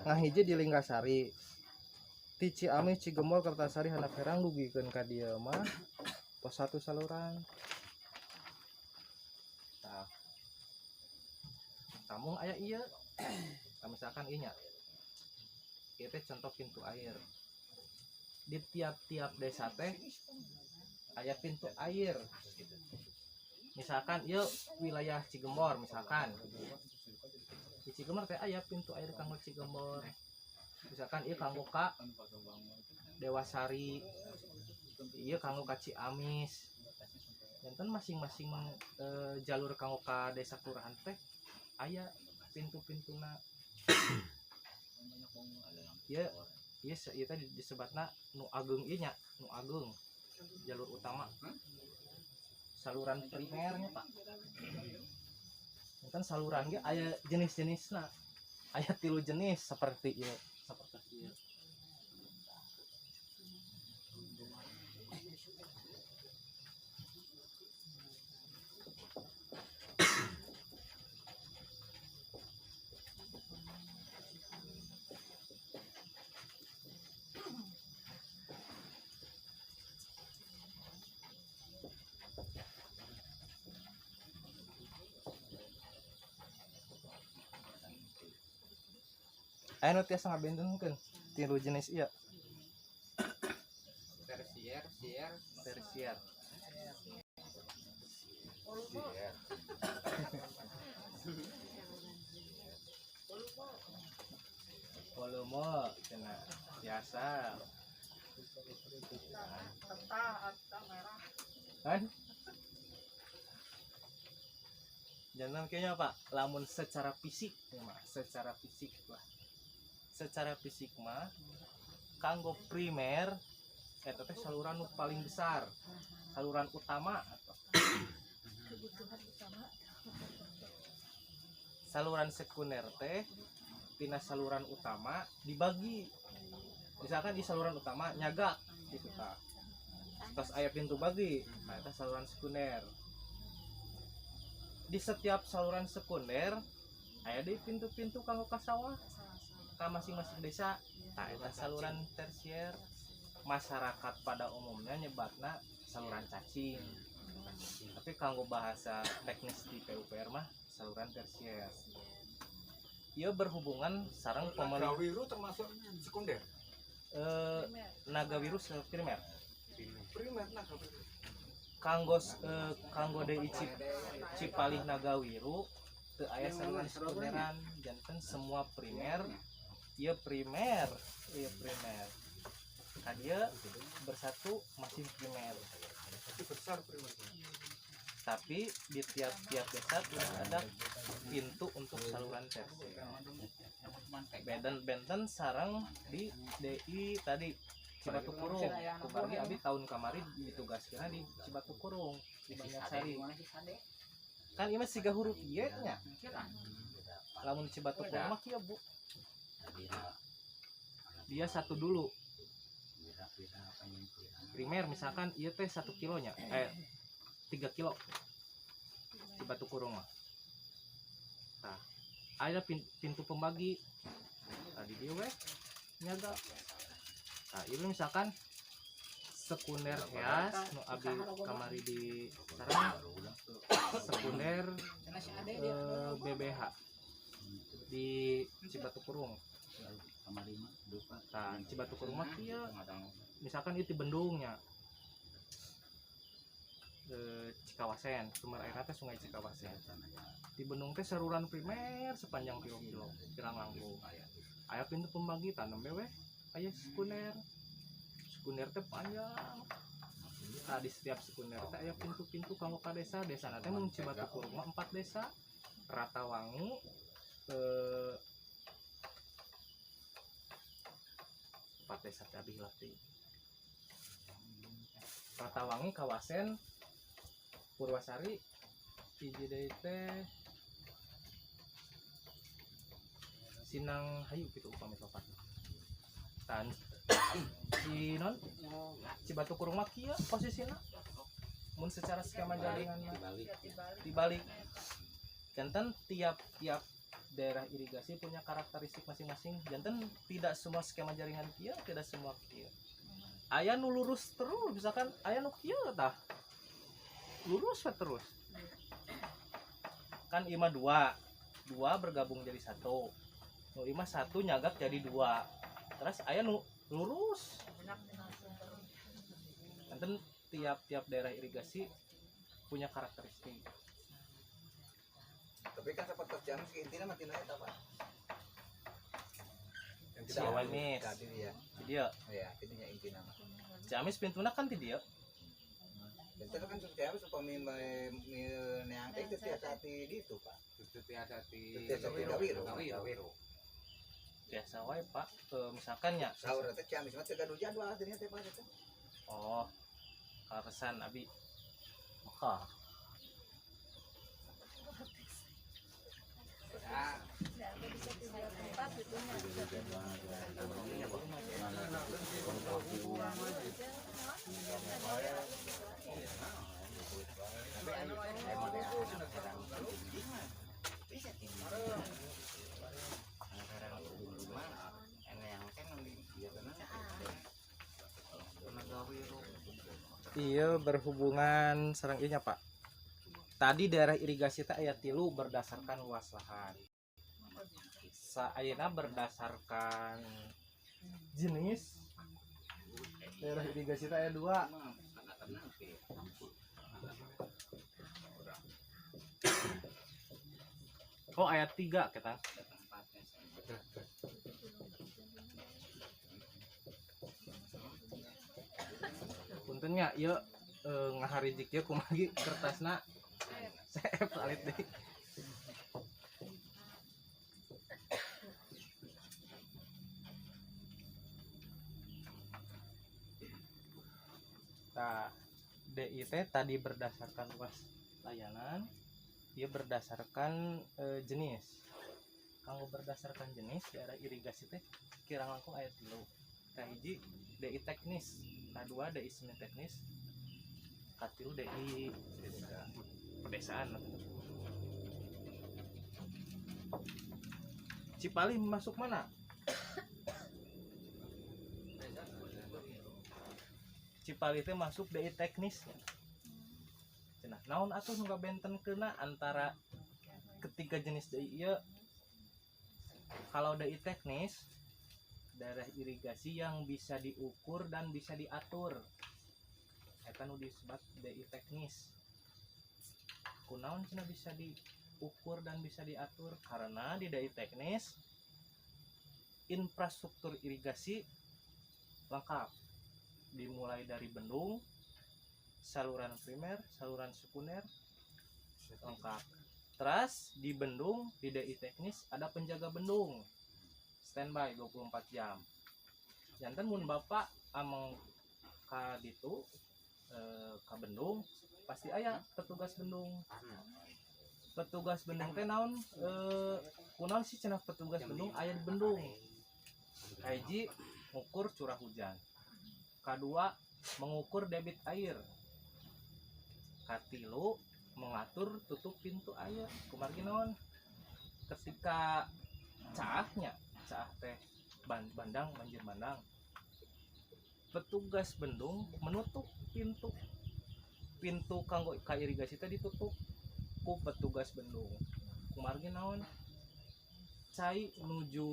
Nah hiji di Linggasari ti Ciamis Cigemor Kertasari handap herang dugikeun ka dieu mah pos 1 saluran. Tah. Tamung aya ieu. Misalkan ieu nya. Ieu teh contoh pintu air. Di tiap-tiap desa teh aya pintu air. Misalkan ieu wilayah Cigemor misalkan. Di Cigemor teh aya pintu air kanggo Cigemor. Misalkan ieu kanggo ka Dewasari. Ieu kanggo ka Ciamis. Enten masing-masing jalur kanggo ka desa kelurahan teh aya pintu-pintuna. Ieu ieu tadi disebutna nu ageung ieu nya, nu ageung. Jalur utama. Saluran primernya, Pak. Kan saluran ge aya jenis-jenisna. Aya 3 jenis seperti ieu, seperti ieu. Aya nu tiasa ngabentenkeun 3 jenis ieu. Tersier. Volume cenah biasa. Tentang merah. Kan? Jangan kayaknya Pak, lamun secara fisik ya mah, secara fisik lah. Secara fisik mah kanggo primer eta teh saluran nu paling besar. Saluran utama atau Kebutuhan utama. saluran sekunder teh tina saluran utama dibagi. Misalkan di saluran utama nyaga gitu ta. Terus aya pintu bagi, nah eta saluran sekunder. Di setiap saluran sekunder aya deui pintu-pintu kanggo ka sawah ka masing-masing desa. Nah eta saluran tersier. Masyarakat pada umumnya nyebatna saluran cacing. Tapi kanggo bahasa teknis di PUPR mah saluran tersier. Ieu berhubungan sareng pemerintah. Nagawiru termasuk sekunder. Nagawiru primer. Primer Nagawiru. Kanggo DI Cipalih Nagawiru teu aya saluran sekunderan, janten semua primer. Ieu primer. Dia bersatu masih primer. Itu besar primer. Tapi di tiap-tiap desa sudah ada pintu untuk saluran tersier. Benten sareng di DI tadi Cibatu Kurung. Kubargi abi tahun kamari ditugaskeun di Cibatu Kurung di Banyarsari. Kan ieu mah siga huruf ieu nya. Lamun Cibatu Kurung mah kieu Bu. Dia satu dulu. Primer misalkan ieu teh 1 kilonya 3 kilo Cibatu Kurung mah. Nah, ada pintu pembagi. Tadi dia we nyaga. Nah, ini misalkan sekunder heas nu abi kamari di sareng sekunder BBH di Cibatu Kurung. Nah, Cibatu Kurung mah kieu misalkan itu bendungnya Cikawasen, sumber airnya teh Sungai Cikawasen. Di bendung teh saluran primer sepanjang kilo-kilo, kirang langkung. Aya pintu pembagi tanam we, aya sekunder. Sekunder teh panjang. Nah, di setiap sekunder teh aya pintu-pintu kanggo ka desa. Desana teh mun Cibatu Kurung mah 4 desa. Ratawangi, 4 desa teh abi latih. Ratawangi, Kawasen, Purwasari, hiji deui teh Sinang Hayu gitu upami papat. Tan si non Cibatu Kurung mah kieu posisina. Mun secara skema jaringan mah dibalik. Janten tiap daerah irigasi punya karakteristik masing-masing. Janten tidak semua skema jaringan kieu, tidak semua kieu. Aya nu lurus terus, misalkan aya nu kieu tah. Lurus we terus. Kan ima dua bergabung jadi satu. Nu ima satu nyagak jadi dua. Terus aya nu lurus. Janten tiap daerah irigasi punya karakteristik. Tapi kan sempat terjamin sih intinya mati naik apa? Yang Si Amis. tadi dia. Di dia. Ya, intinya intinya mah. Ciamis pintuna kan di dia. Dan itu kan supaya supaya neang teh itu hati di itu Pak. Hati-hati Gawiro. Biasa wae Pak. Misalkan ya. Sahur teh ciamis mah teh gaduh jadwal artinya teh Pak itu. Oh. Kaleresan abi. Maka iya berhubungan sareng ieu nya Pak. Tadi daerah irigasi teh aya 3 berdasarkan luas lahan. Saayana berdasarkan jenis daerah irigasi teh aya 2. Oh ayat 3 kita. Puntennya ieu ngaharijik ieu kumagi kertasna. Saya palit deh. Nah, DIT tadi berdasarkan luas layanan, dia berdasarkan jenis. Kalau berdasarkan jenis daerah irigasi teh kira langkung ayat 3. Kahiji DI teknis, kedua DI semi teknis, katilu DI pedesaan. Cipali masuk mana? Cipali itu masuk DI teknis. Cenah naon atuh nu benten kena antara ketiga jenis DI ieu? Kalau DI teknis daerah irigasi yang bisa diukur dan bisa diatur. Eta nu disebut DI teknis. Kunaon cenah bisa diukur dan bisa diatur karena di DI teknis infrastruktur irigasi lengkap. Dimulai dari bendung, saluran primer, saluran sekunder lengkap. Terus di bendung di DI teknis ada penjaga bendung standby 24 jam. Janten mun Bapak ameng ka ditu ka bendung pasti aya petugas bendung. Petugas bendung teh naon kunaon sih cenah petugas bendung aya di bendung. Hiji ngukur curah hujan. Kedua mengukur debit air. Katilu mengatur tutup pintu air. Kumargi naon? Ketika caah teh bandang banjir bandang. Petugas bendung menutup pintu kanggo ka irigasi teh ditutup ku petugas bendung. Kumargi naon? Cai menuju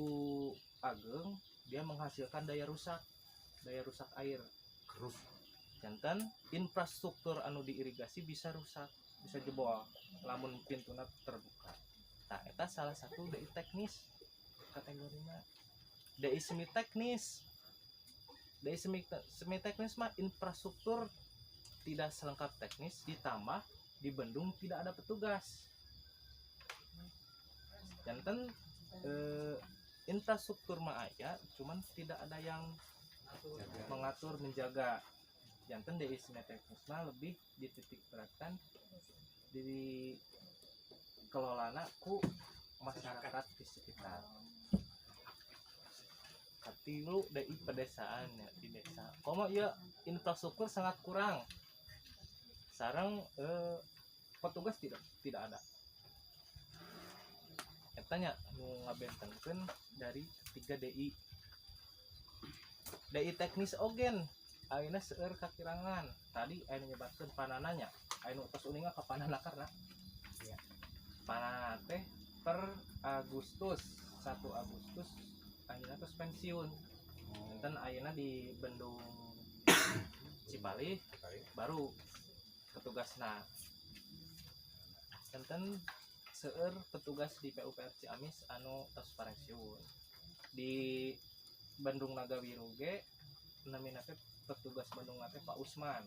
ageng dia menghasilkan daya rusak air. Jantan infrastruktur anu diirigasi bisa rusak, bisa jebol lamun pintuna terbuka. Nah, eta salah satu DI teknis kategorinya. DI semi teknis. DI semi teknis mah infrastruktur tidak selengkap teknis ditambah di bendung tidak ada petugas. Jantan infrastruktur mah aya, cuman tidak ada yang mengatur menjaga. Jantan DI semi teknis mah lebih dititik beratkan di kelolana ku masyarakat di sekitar. Katilu DI pedesaan ya di desa. Komo ieu infrastruktur sangat kurang. Sareng petugas tidak ada. tanya nu ngabentengkeun dari 3 DI teknis ogen ayeuna seueur kakirangan tadi aya nyebatkeun panananya aya nu tos uninga ka panana karna ya panana teh per Agustus 1 Agustus ayeuna tos pensiun enten ayeuna di Bendung Cipali baru petugasna enten seueur petugas di PUPR Ciamis anu tos pensiun di Bandung Nagawiru ge namina teh petugas Bandung teh Pak Usman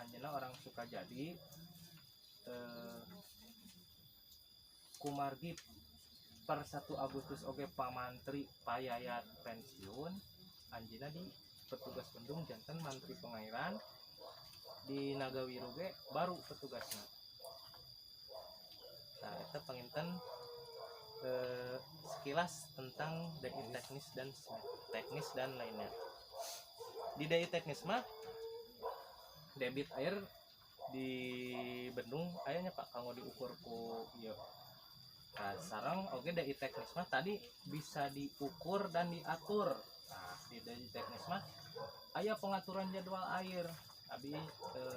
anjeunna orang Sukajadi kumargi per 1 Agustus oge pamantri payayat pensiun anjeunna di petugas Bandung janten mantri pengairan di Nagawiru ge baru petugasnya. Nah, itu penginten sekilas tentang DI teknis dan lainnya. Di DI teknis mah debit air di Bandung ayahnya Pak kanggo diukur ku ieu. Nah, sareng oge DI teknis mah tadi bisa diukur dan diatur. Nah, di DI teknis mah aya pengaturan jadwal air. Abi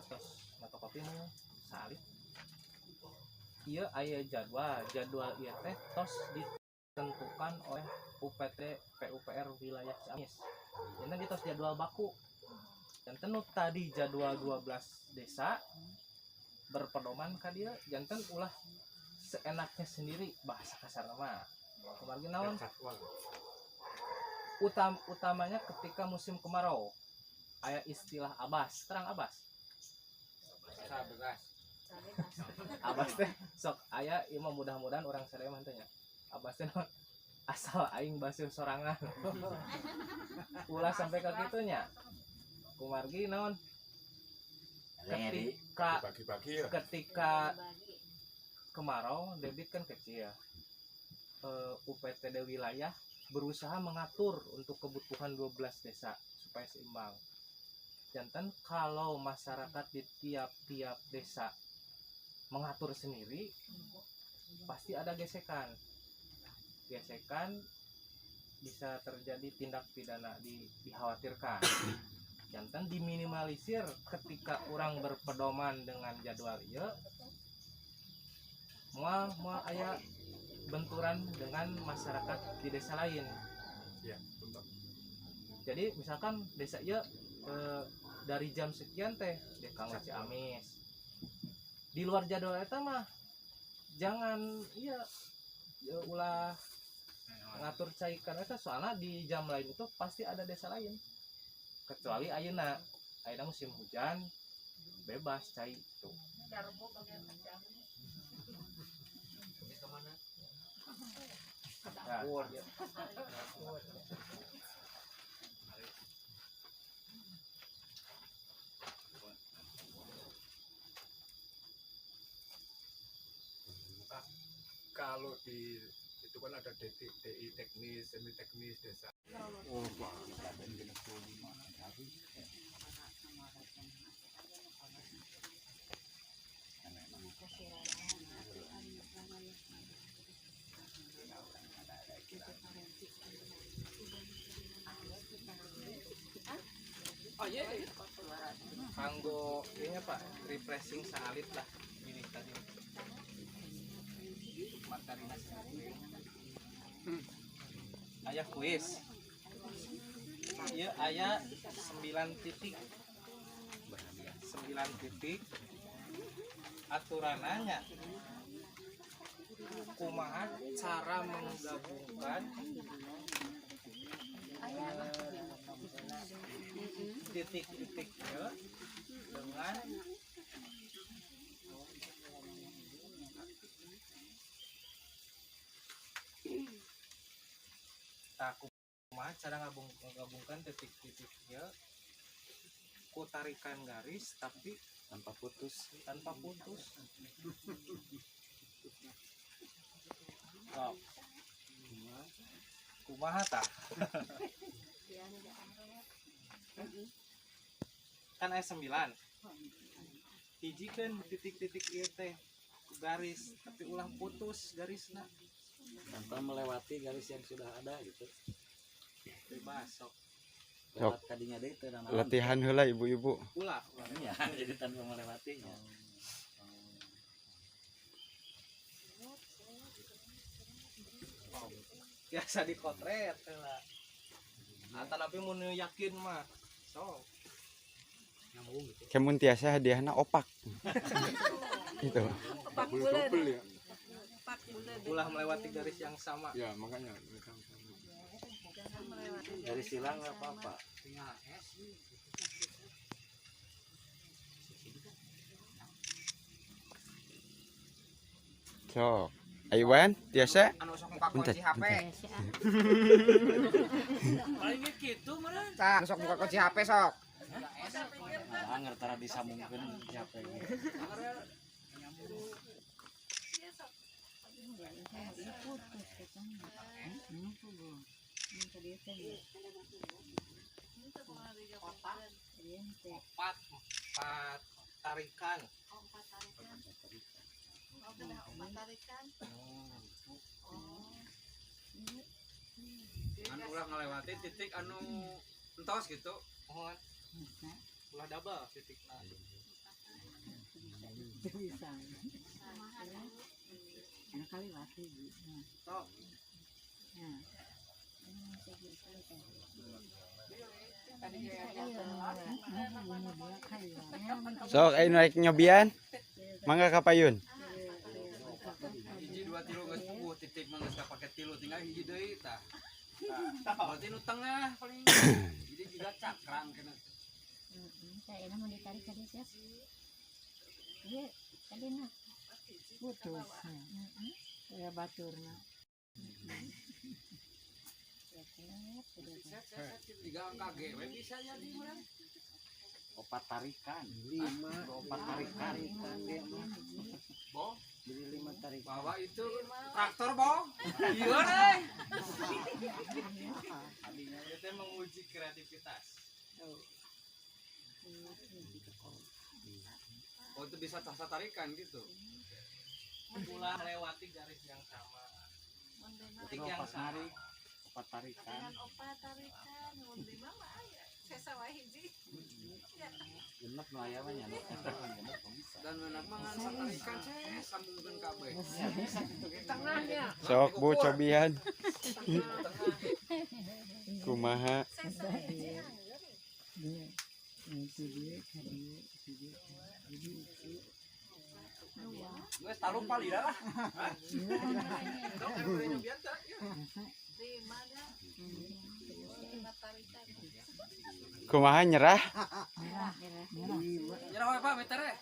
tos fotokopi nu salib. Ieu aya jadwal ieu teh tos ditentukan oleh UPT PUPR wilayah Ciamis. Jadi kita tos jadwal baku. Janten nu tadi jadwal 12 desa berpedoman ka dieu janten ulah seenaknya sendiri bahasa kasar mah. Kumargi naon? Utamanya ketika musim kemarau. Aya istilah abas, terang abas. Abas teh sok aya ieu mah mudah-mudahan orang sadaya mah teh nya. Abas teh asal aing basuh sorangan. Ulah sampai ka kitu nya. Kumargi naon? Ketika kemarau debit kan kecil. UPTD wilayah berusaha mengatur untuk kebutuhan 12 desa supaya seimbang. Jantan kalau masyarakat di tiap-tiap desa mengatur sendiri pasti ada gesekan bisa terjadi tindak pidana dikhawatirkan. Jantan diminimalisir ketika orang berpedoman dengan jadwal ieu moal aya benturan dengan masyarakat di desa lain ya, jadi misalkan desa ieu dari jam sekian teh di Kang Ciamis di luar jadwal eta mah jangan ulah ngatur caikan eta soalnya di jam lain itu pasti ada desa lain kecuali ayeuna musim hujan bebas cai tuh nah, ya. Kalau di itu kan ada DI teknis, semi teknis desa. Oh iya, kanggo ini Pak, refreshing salit lah ini tadi. Margarina aya kuis. Ieu aya 9 titik. 9 titik. Aturananya kumaha cara menggabungkan titik-titiknya dengan kumaha cara menggabungkan titik-titiknya ku tarikan garis tapi tanpa putus. Oh. Kumaha tah? Kan aya 9. Hiji kan titik-titik ieu teh garis tapi ulah putus garisna tanpa melewati garis yang sudah ada gitu. Bebas sok. Lewat kadinya deh itu dan Latihan heula ibu-ibu. Ulah. ya, jadi tanpa melewatinya. Biasa dikotret heula. Tapi mun yakin mah sok. Kemun tiasa hadiahna opak. Itu. Pak bulan. Pak bulan. Ulah melewati garis yang sama. Ya makanya Garis silang nggak apa-apa. Sok. Aiwan, tiasa. Anu sok muka Bentar, kunci HP. Paling gitu mana? Tah, sok muka kunci HP sok. Anger tara disambungkeun siapa ini. Empat tarikan. Anu ulah ngelewati titik anu entos gitu. Mohon. Ulah double titikna. Sok. Sok ayo naik nyobian. Mangga ka payun. Hiji 2 3 geus puguh titik mah geus kapake 3 tinggal hiji deui tah. Berarti nu tengah paling. Jadi juga cakrang kena. Saya enak mau ditarik tadi sih. Iya, tadi nak. Butuh. Ya baturna. Tiga angka G we bisa jadi mah. Opat tarikan. 5. Opat tarikan. Boh, Jadi 5 tarik. bawa itu traktor boh. Iya deh. Adinya itu menguji kreativitas. Oh itu bisa tasa tarikan gitu. Ulah melewati garis yang sama. Titik yang Opat sama. narik. Opat tarikan. Opat tarikan, mun di mah aya. Saya sawa hiji. Genep nu aya mah nya. Dan menak mangan satarikan saya sambungkeun kabeh. Tengahnya. Sok Bu cobian. Kumaha? Geus taruh palida lah. Kumaha nyerah? Nyerah we Pak meter we.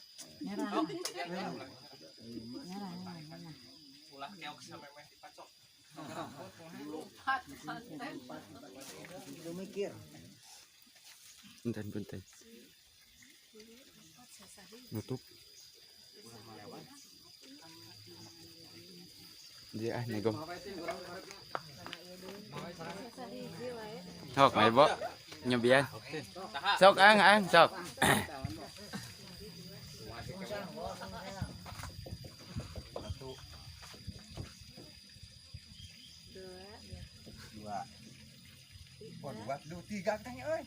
Ulah keok sampai meh dipacok. Punten. Nutup. Dia negom. Sok, mai Bo. Nyobian. Sok ang sok. Dua. Oh, 3 teh euy.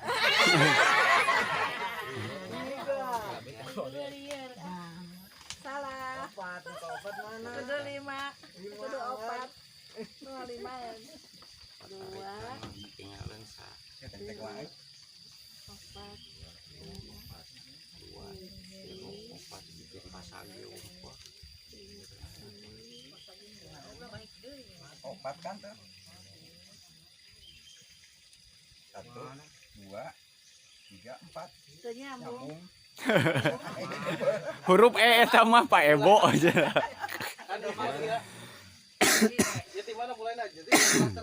Salah. Opat mana? Kudu 5. Kudu 4. 5 ya. 2. Tinggalan sa. Tek wae. 4. 4 bikin pasage umpah. Opat kan tuh. 1 2 3 4 Teu nyambung. nyambung. Huruf E eta mah Pak Ebo aja. Ada mah ya. Jadi mana mulainya? Jadi 1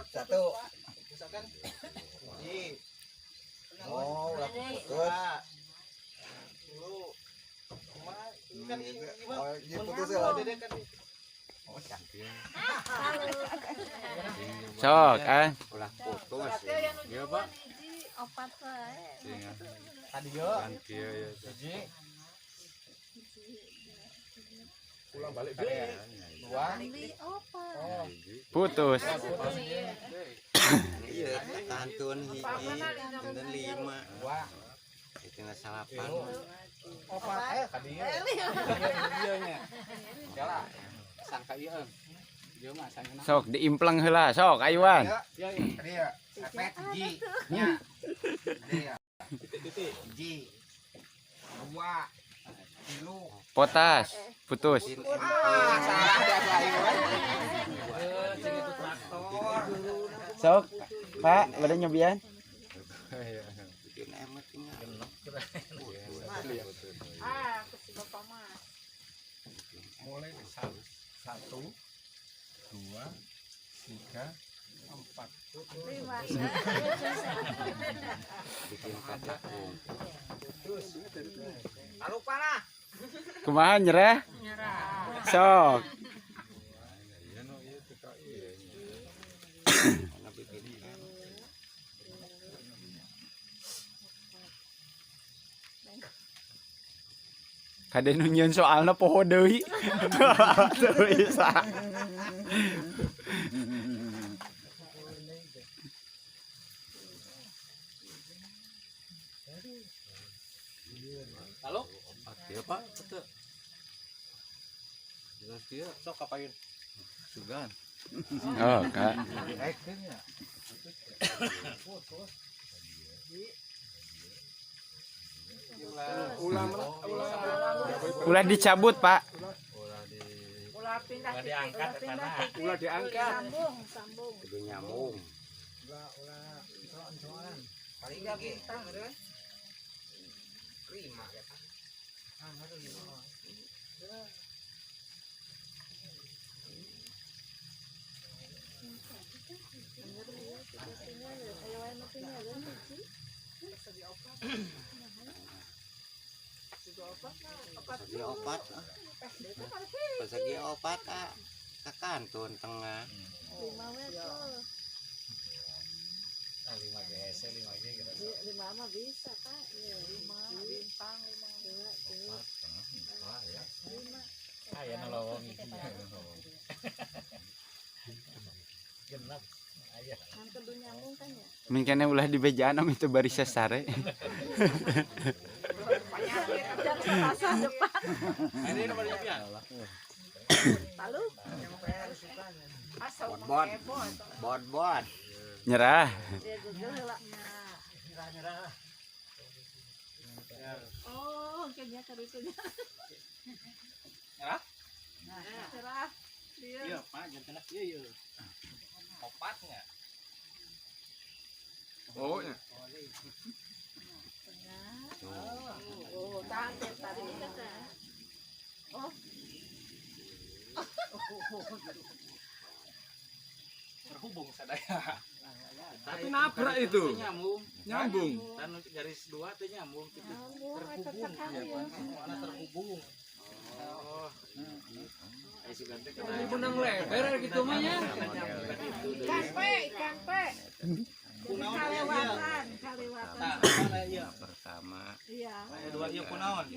misalkan di oh ulah putus. dulu kumaha ini kan gimana? Oh, jadi putus ya lah. Dede kan Oh, champion. Sok ah. Ulah putus. Berarti yang nu Iya, jual Pak. hiji 4 wae. tadi yo. Kan kieu ya. Jadi pulang balik deh. Dua. Putus. Iya, kantun hiji, dan 5. Dua. Itu nggak salapan. Opat kadieu. Iya nya. Kala sangka ieu. Ieu mah sangka. Sok diimpleng heula, sok Aywan. Ya, dia. Epet hiji. Nya. Dia. Titik-titik. Hiji. Dua. Tilu. Potas. Putus. Salah dia lain. Cing itu traktor. Sok, Pak, ada nyobian? Bikin emet tinggal. Ke bapak mah. Mulai dari 1, 2, 3, 4. 5. Bikin kotak bung. Lalu panah. Kumaha nyerah? Sok. Karena bikin Kade nu nyieun soalna poho deui. Teu bisa. Halo? Iya Pak, betul. Jelas dia. Sok kapain? Sugan. Oh, Kak. Ulang. Ulah dicabut, Pak. Ulah pindah Ulah diangkat ke sana. Ulah diangkat. Sambung. Kudu nyambung. Paling lagi tang ada kan? Terima ya kan? Persegi opat. Persegi opat ke kantun tengah. 5 meter. 5 mah bisa, Pak. 5 bintang 5. Aya nu lowong iki. Kan kudu nyambung kan ya. Min kene ulah dibejaan am itu bari sesare. Jangan selasa depan. Ini nomor nyobian. Lalu asal Bot. Bot. Nyerah. dia gugel heula. Oh, kayaknya karitunya. Nyerah? Cerah. Dia. Iya, Pak, jangan iya. Opatnya. Oh, ya. Oh, tahan tadi. Oh. Terhubung sadaya. Tapi nabrak itu. Nyambung. Nyambung. Dan garis 2 teh nyambung gitu. Terhubung. Mana terhubung. Ayo si ganti Ini benang lebar gitu mah ya. Ikan pe. Kalewatan. Nah, mana iya? Pertama. Iya. Aya 2 ieu kunaon?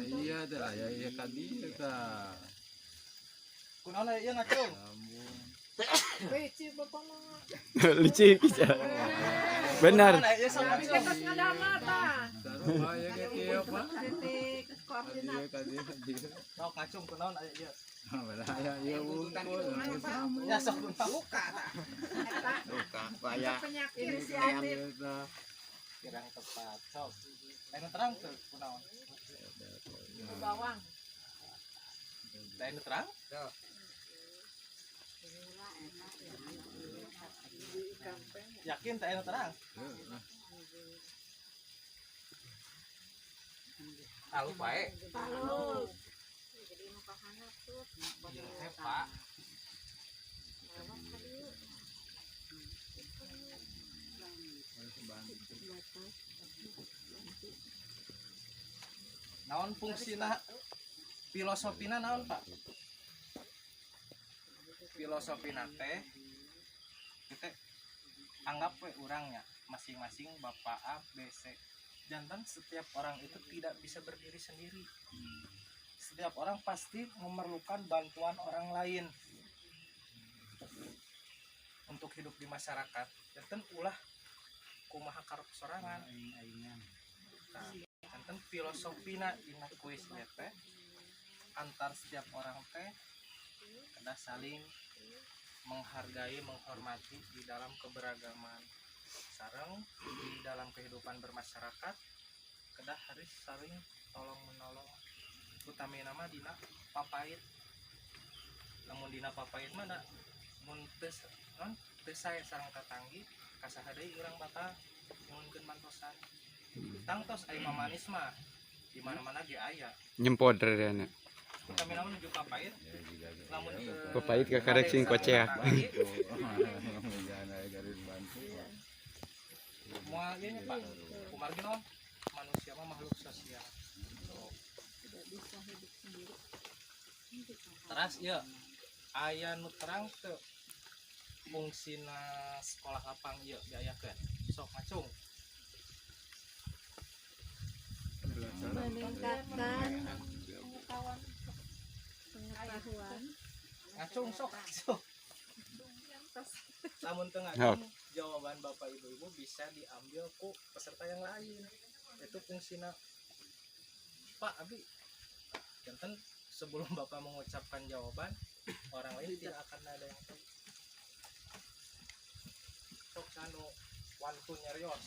Iya dah, ya kadieu tah. Kunaon aya ieu ngacung? Beci bapak mah. Licik. Benar. Kunaon aya ieu sama Di atas ngadama tah. Taruh aya ge kieu Pak. Titik koordinat. Kadieu. Sok ngacung kunaon aya ieu? Aya ieu unggul. Ya sok kunaon? Luka tak? Luka paya. Penyakit inisiatif. Kirang tepat. Sok. Lain terang tuh kunaon? Bawang. Lain terang? Yakin tak enak terang? Tahu baik. Tahu. Pak. Naon fungsina filosofina naon Pak? Filosofina teh kita anggap we urangnya masing-masing Bapak A, B, C. jantan setiap orang itu tidak bisa berdiri sendiri. Setiap orang pasti memerlukan bantuan orang lain untuk hidup di masyarakat. Jantan ulah kumaha karep sorangan. Nah, jantan filosofina dina kuis teh antar setiap orang teh kedah saling menghargai, menghormati di dalam keberagaman. Sareng di dalam kehidupan bermasyarakat kedah harus saling tolong menolong. Utami nama dina papait. Namun dina papait mana mun teu sae sareng tatanggi kasahadeui urang batal nyuhunkeun mantosan. Tangtos aya mamanis mah di mana-mana ge aya. Nyempod rerena. Utami nama nuju papait. Lamun Papait ka karek sing koceak. Moal ieu nya Pak. Kumargi naon? Manusia mah makhluk sosial. Tidak bisa hidup sendiri. Teras ya aya nu terang teu fungsina sekolah lapang ieu diayakeun. Sok ngacung. Meningkatkan pengetahuan. Ngacung sok. Lamun teu Hap. ngacung jawaban Bapak Ibu bisa diambil ku peserta yang lain. Itu fungsina Pak Abi. Janten sebelum Bapak mengucapkan jawaban, orang lain tidak akan ada yang tahu. Sok sanu wantun nyarios.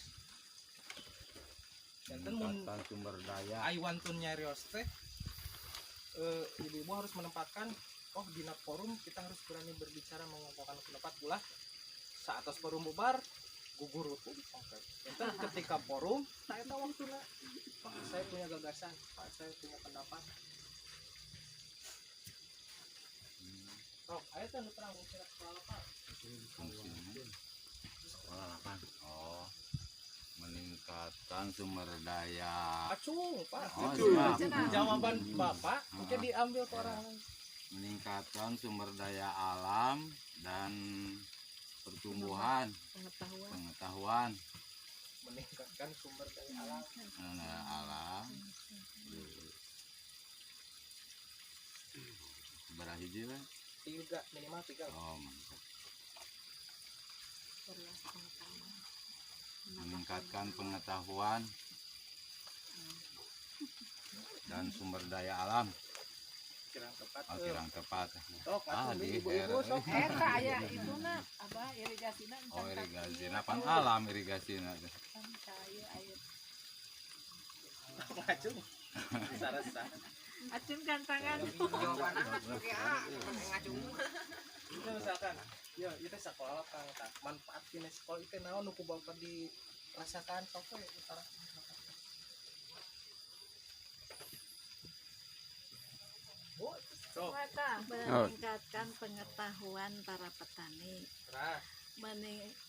Janten mun sumber daya ai wantun nyarios teh ibu-ibu harus menempatkan dina forum kita harus berani berbicara mengungkapkan pendapat ulah saatos forum bubar gugur itu disangkat. Janten ketika forum saya tahu waktuna Pak saya punya gagasan, Pak saya punya pendapat. Ayo kan terang kira sekolah apa? sekolah lapan. Oh, meningkatkan sumber daya. Acung, Pak. Oh, Acung. siap. Jawaban Bapak mungkin diambil ke orang lain. Meningkatkan sumber daya alam dan pertumbuhan pengetahuan Meningkatkan sumber daya alam. alam. Berapa hiji we? 3 minimal 3. Oh, mantap. Meningkatkan pengetahuan dan sumber daya alam. Kirang tepat. Oh, kurang tepat. Sok, atuh di ibu-ibu sok. Eta aya ituna apa irigasina Oh, irigasi. Pan alam irigasi. saya air. Acung. Sarasa. Acun gantangan. Jawaban apa pakai A, pakai ngacung. Ya misalkan, ya itu sekolah lapang tah. Manfaat tina sekolah itu naon nu ku Bapak dirasakan sok we utara. Sok. Meningkatkan pengetahuan para petani.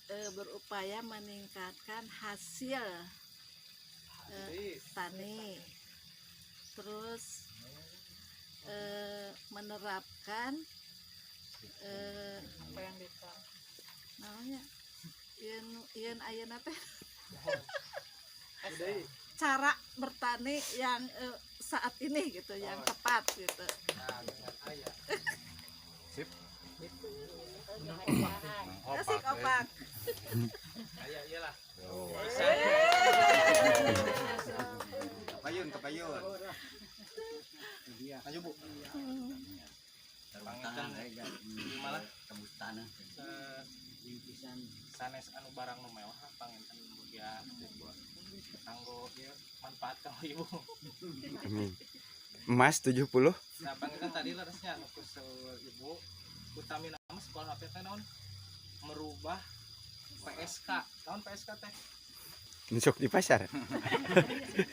Terus Berupaya meningkatkan hasil tani. Terus menerapkan Apa yang kita namanya yen ayeuna teh Udah, cara bertani yang saat ini gitu, yang tepat gitu. nah dengan ayah. Sip. Asik opak. Ayah iyalah. Kepayun. Ayo Bu. Pangitan malah Kebutan. sanes anu barang nu mewah panginten mugia kanggo ieu manfaat kanggo ibu. Amin. Emas 70. Nah panginten tadi leresnya anu kusel ibu utami nama sekolah HP teh naon merubah PSK. Naon PSK teh? Masuk di pasar.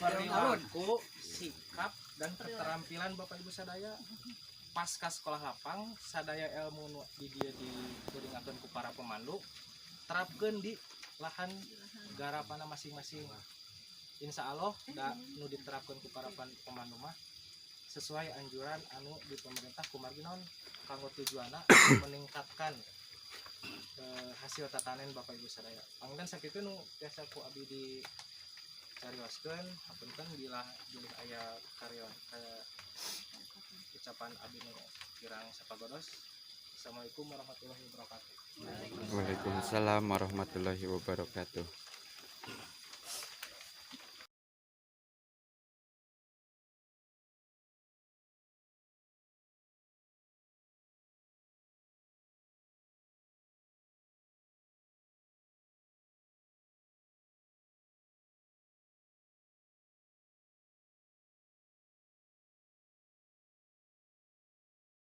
Perilaku, sikap dan keterampilan Bapak Ibu sadaya pasca sekolah lapang sadaya ilmu nu di dia diringakeun ku para pemandu terapkeun di lahan garapana masing-masing. Insya Allah da nu diterapkeun ku para pemandu mah sesuai anjuran anu di pemerintah kumargi naon kanggo tujuanna meningkatkan hasil tatanen Bapak Ibu sadaya. Panginten sakitu nu biasa ku abdi carioskeun hapunten bila aya karyawan ucapan abdi nu kirang sapagodos. Assalamualaikum warahmatullahi wabarakatuh. Waalaikumsalam warahmatullahi wabarakatuh.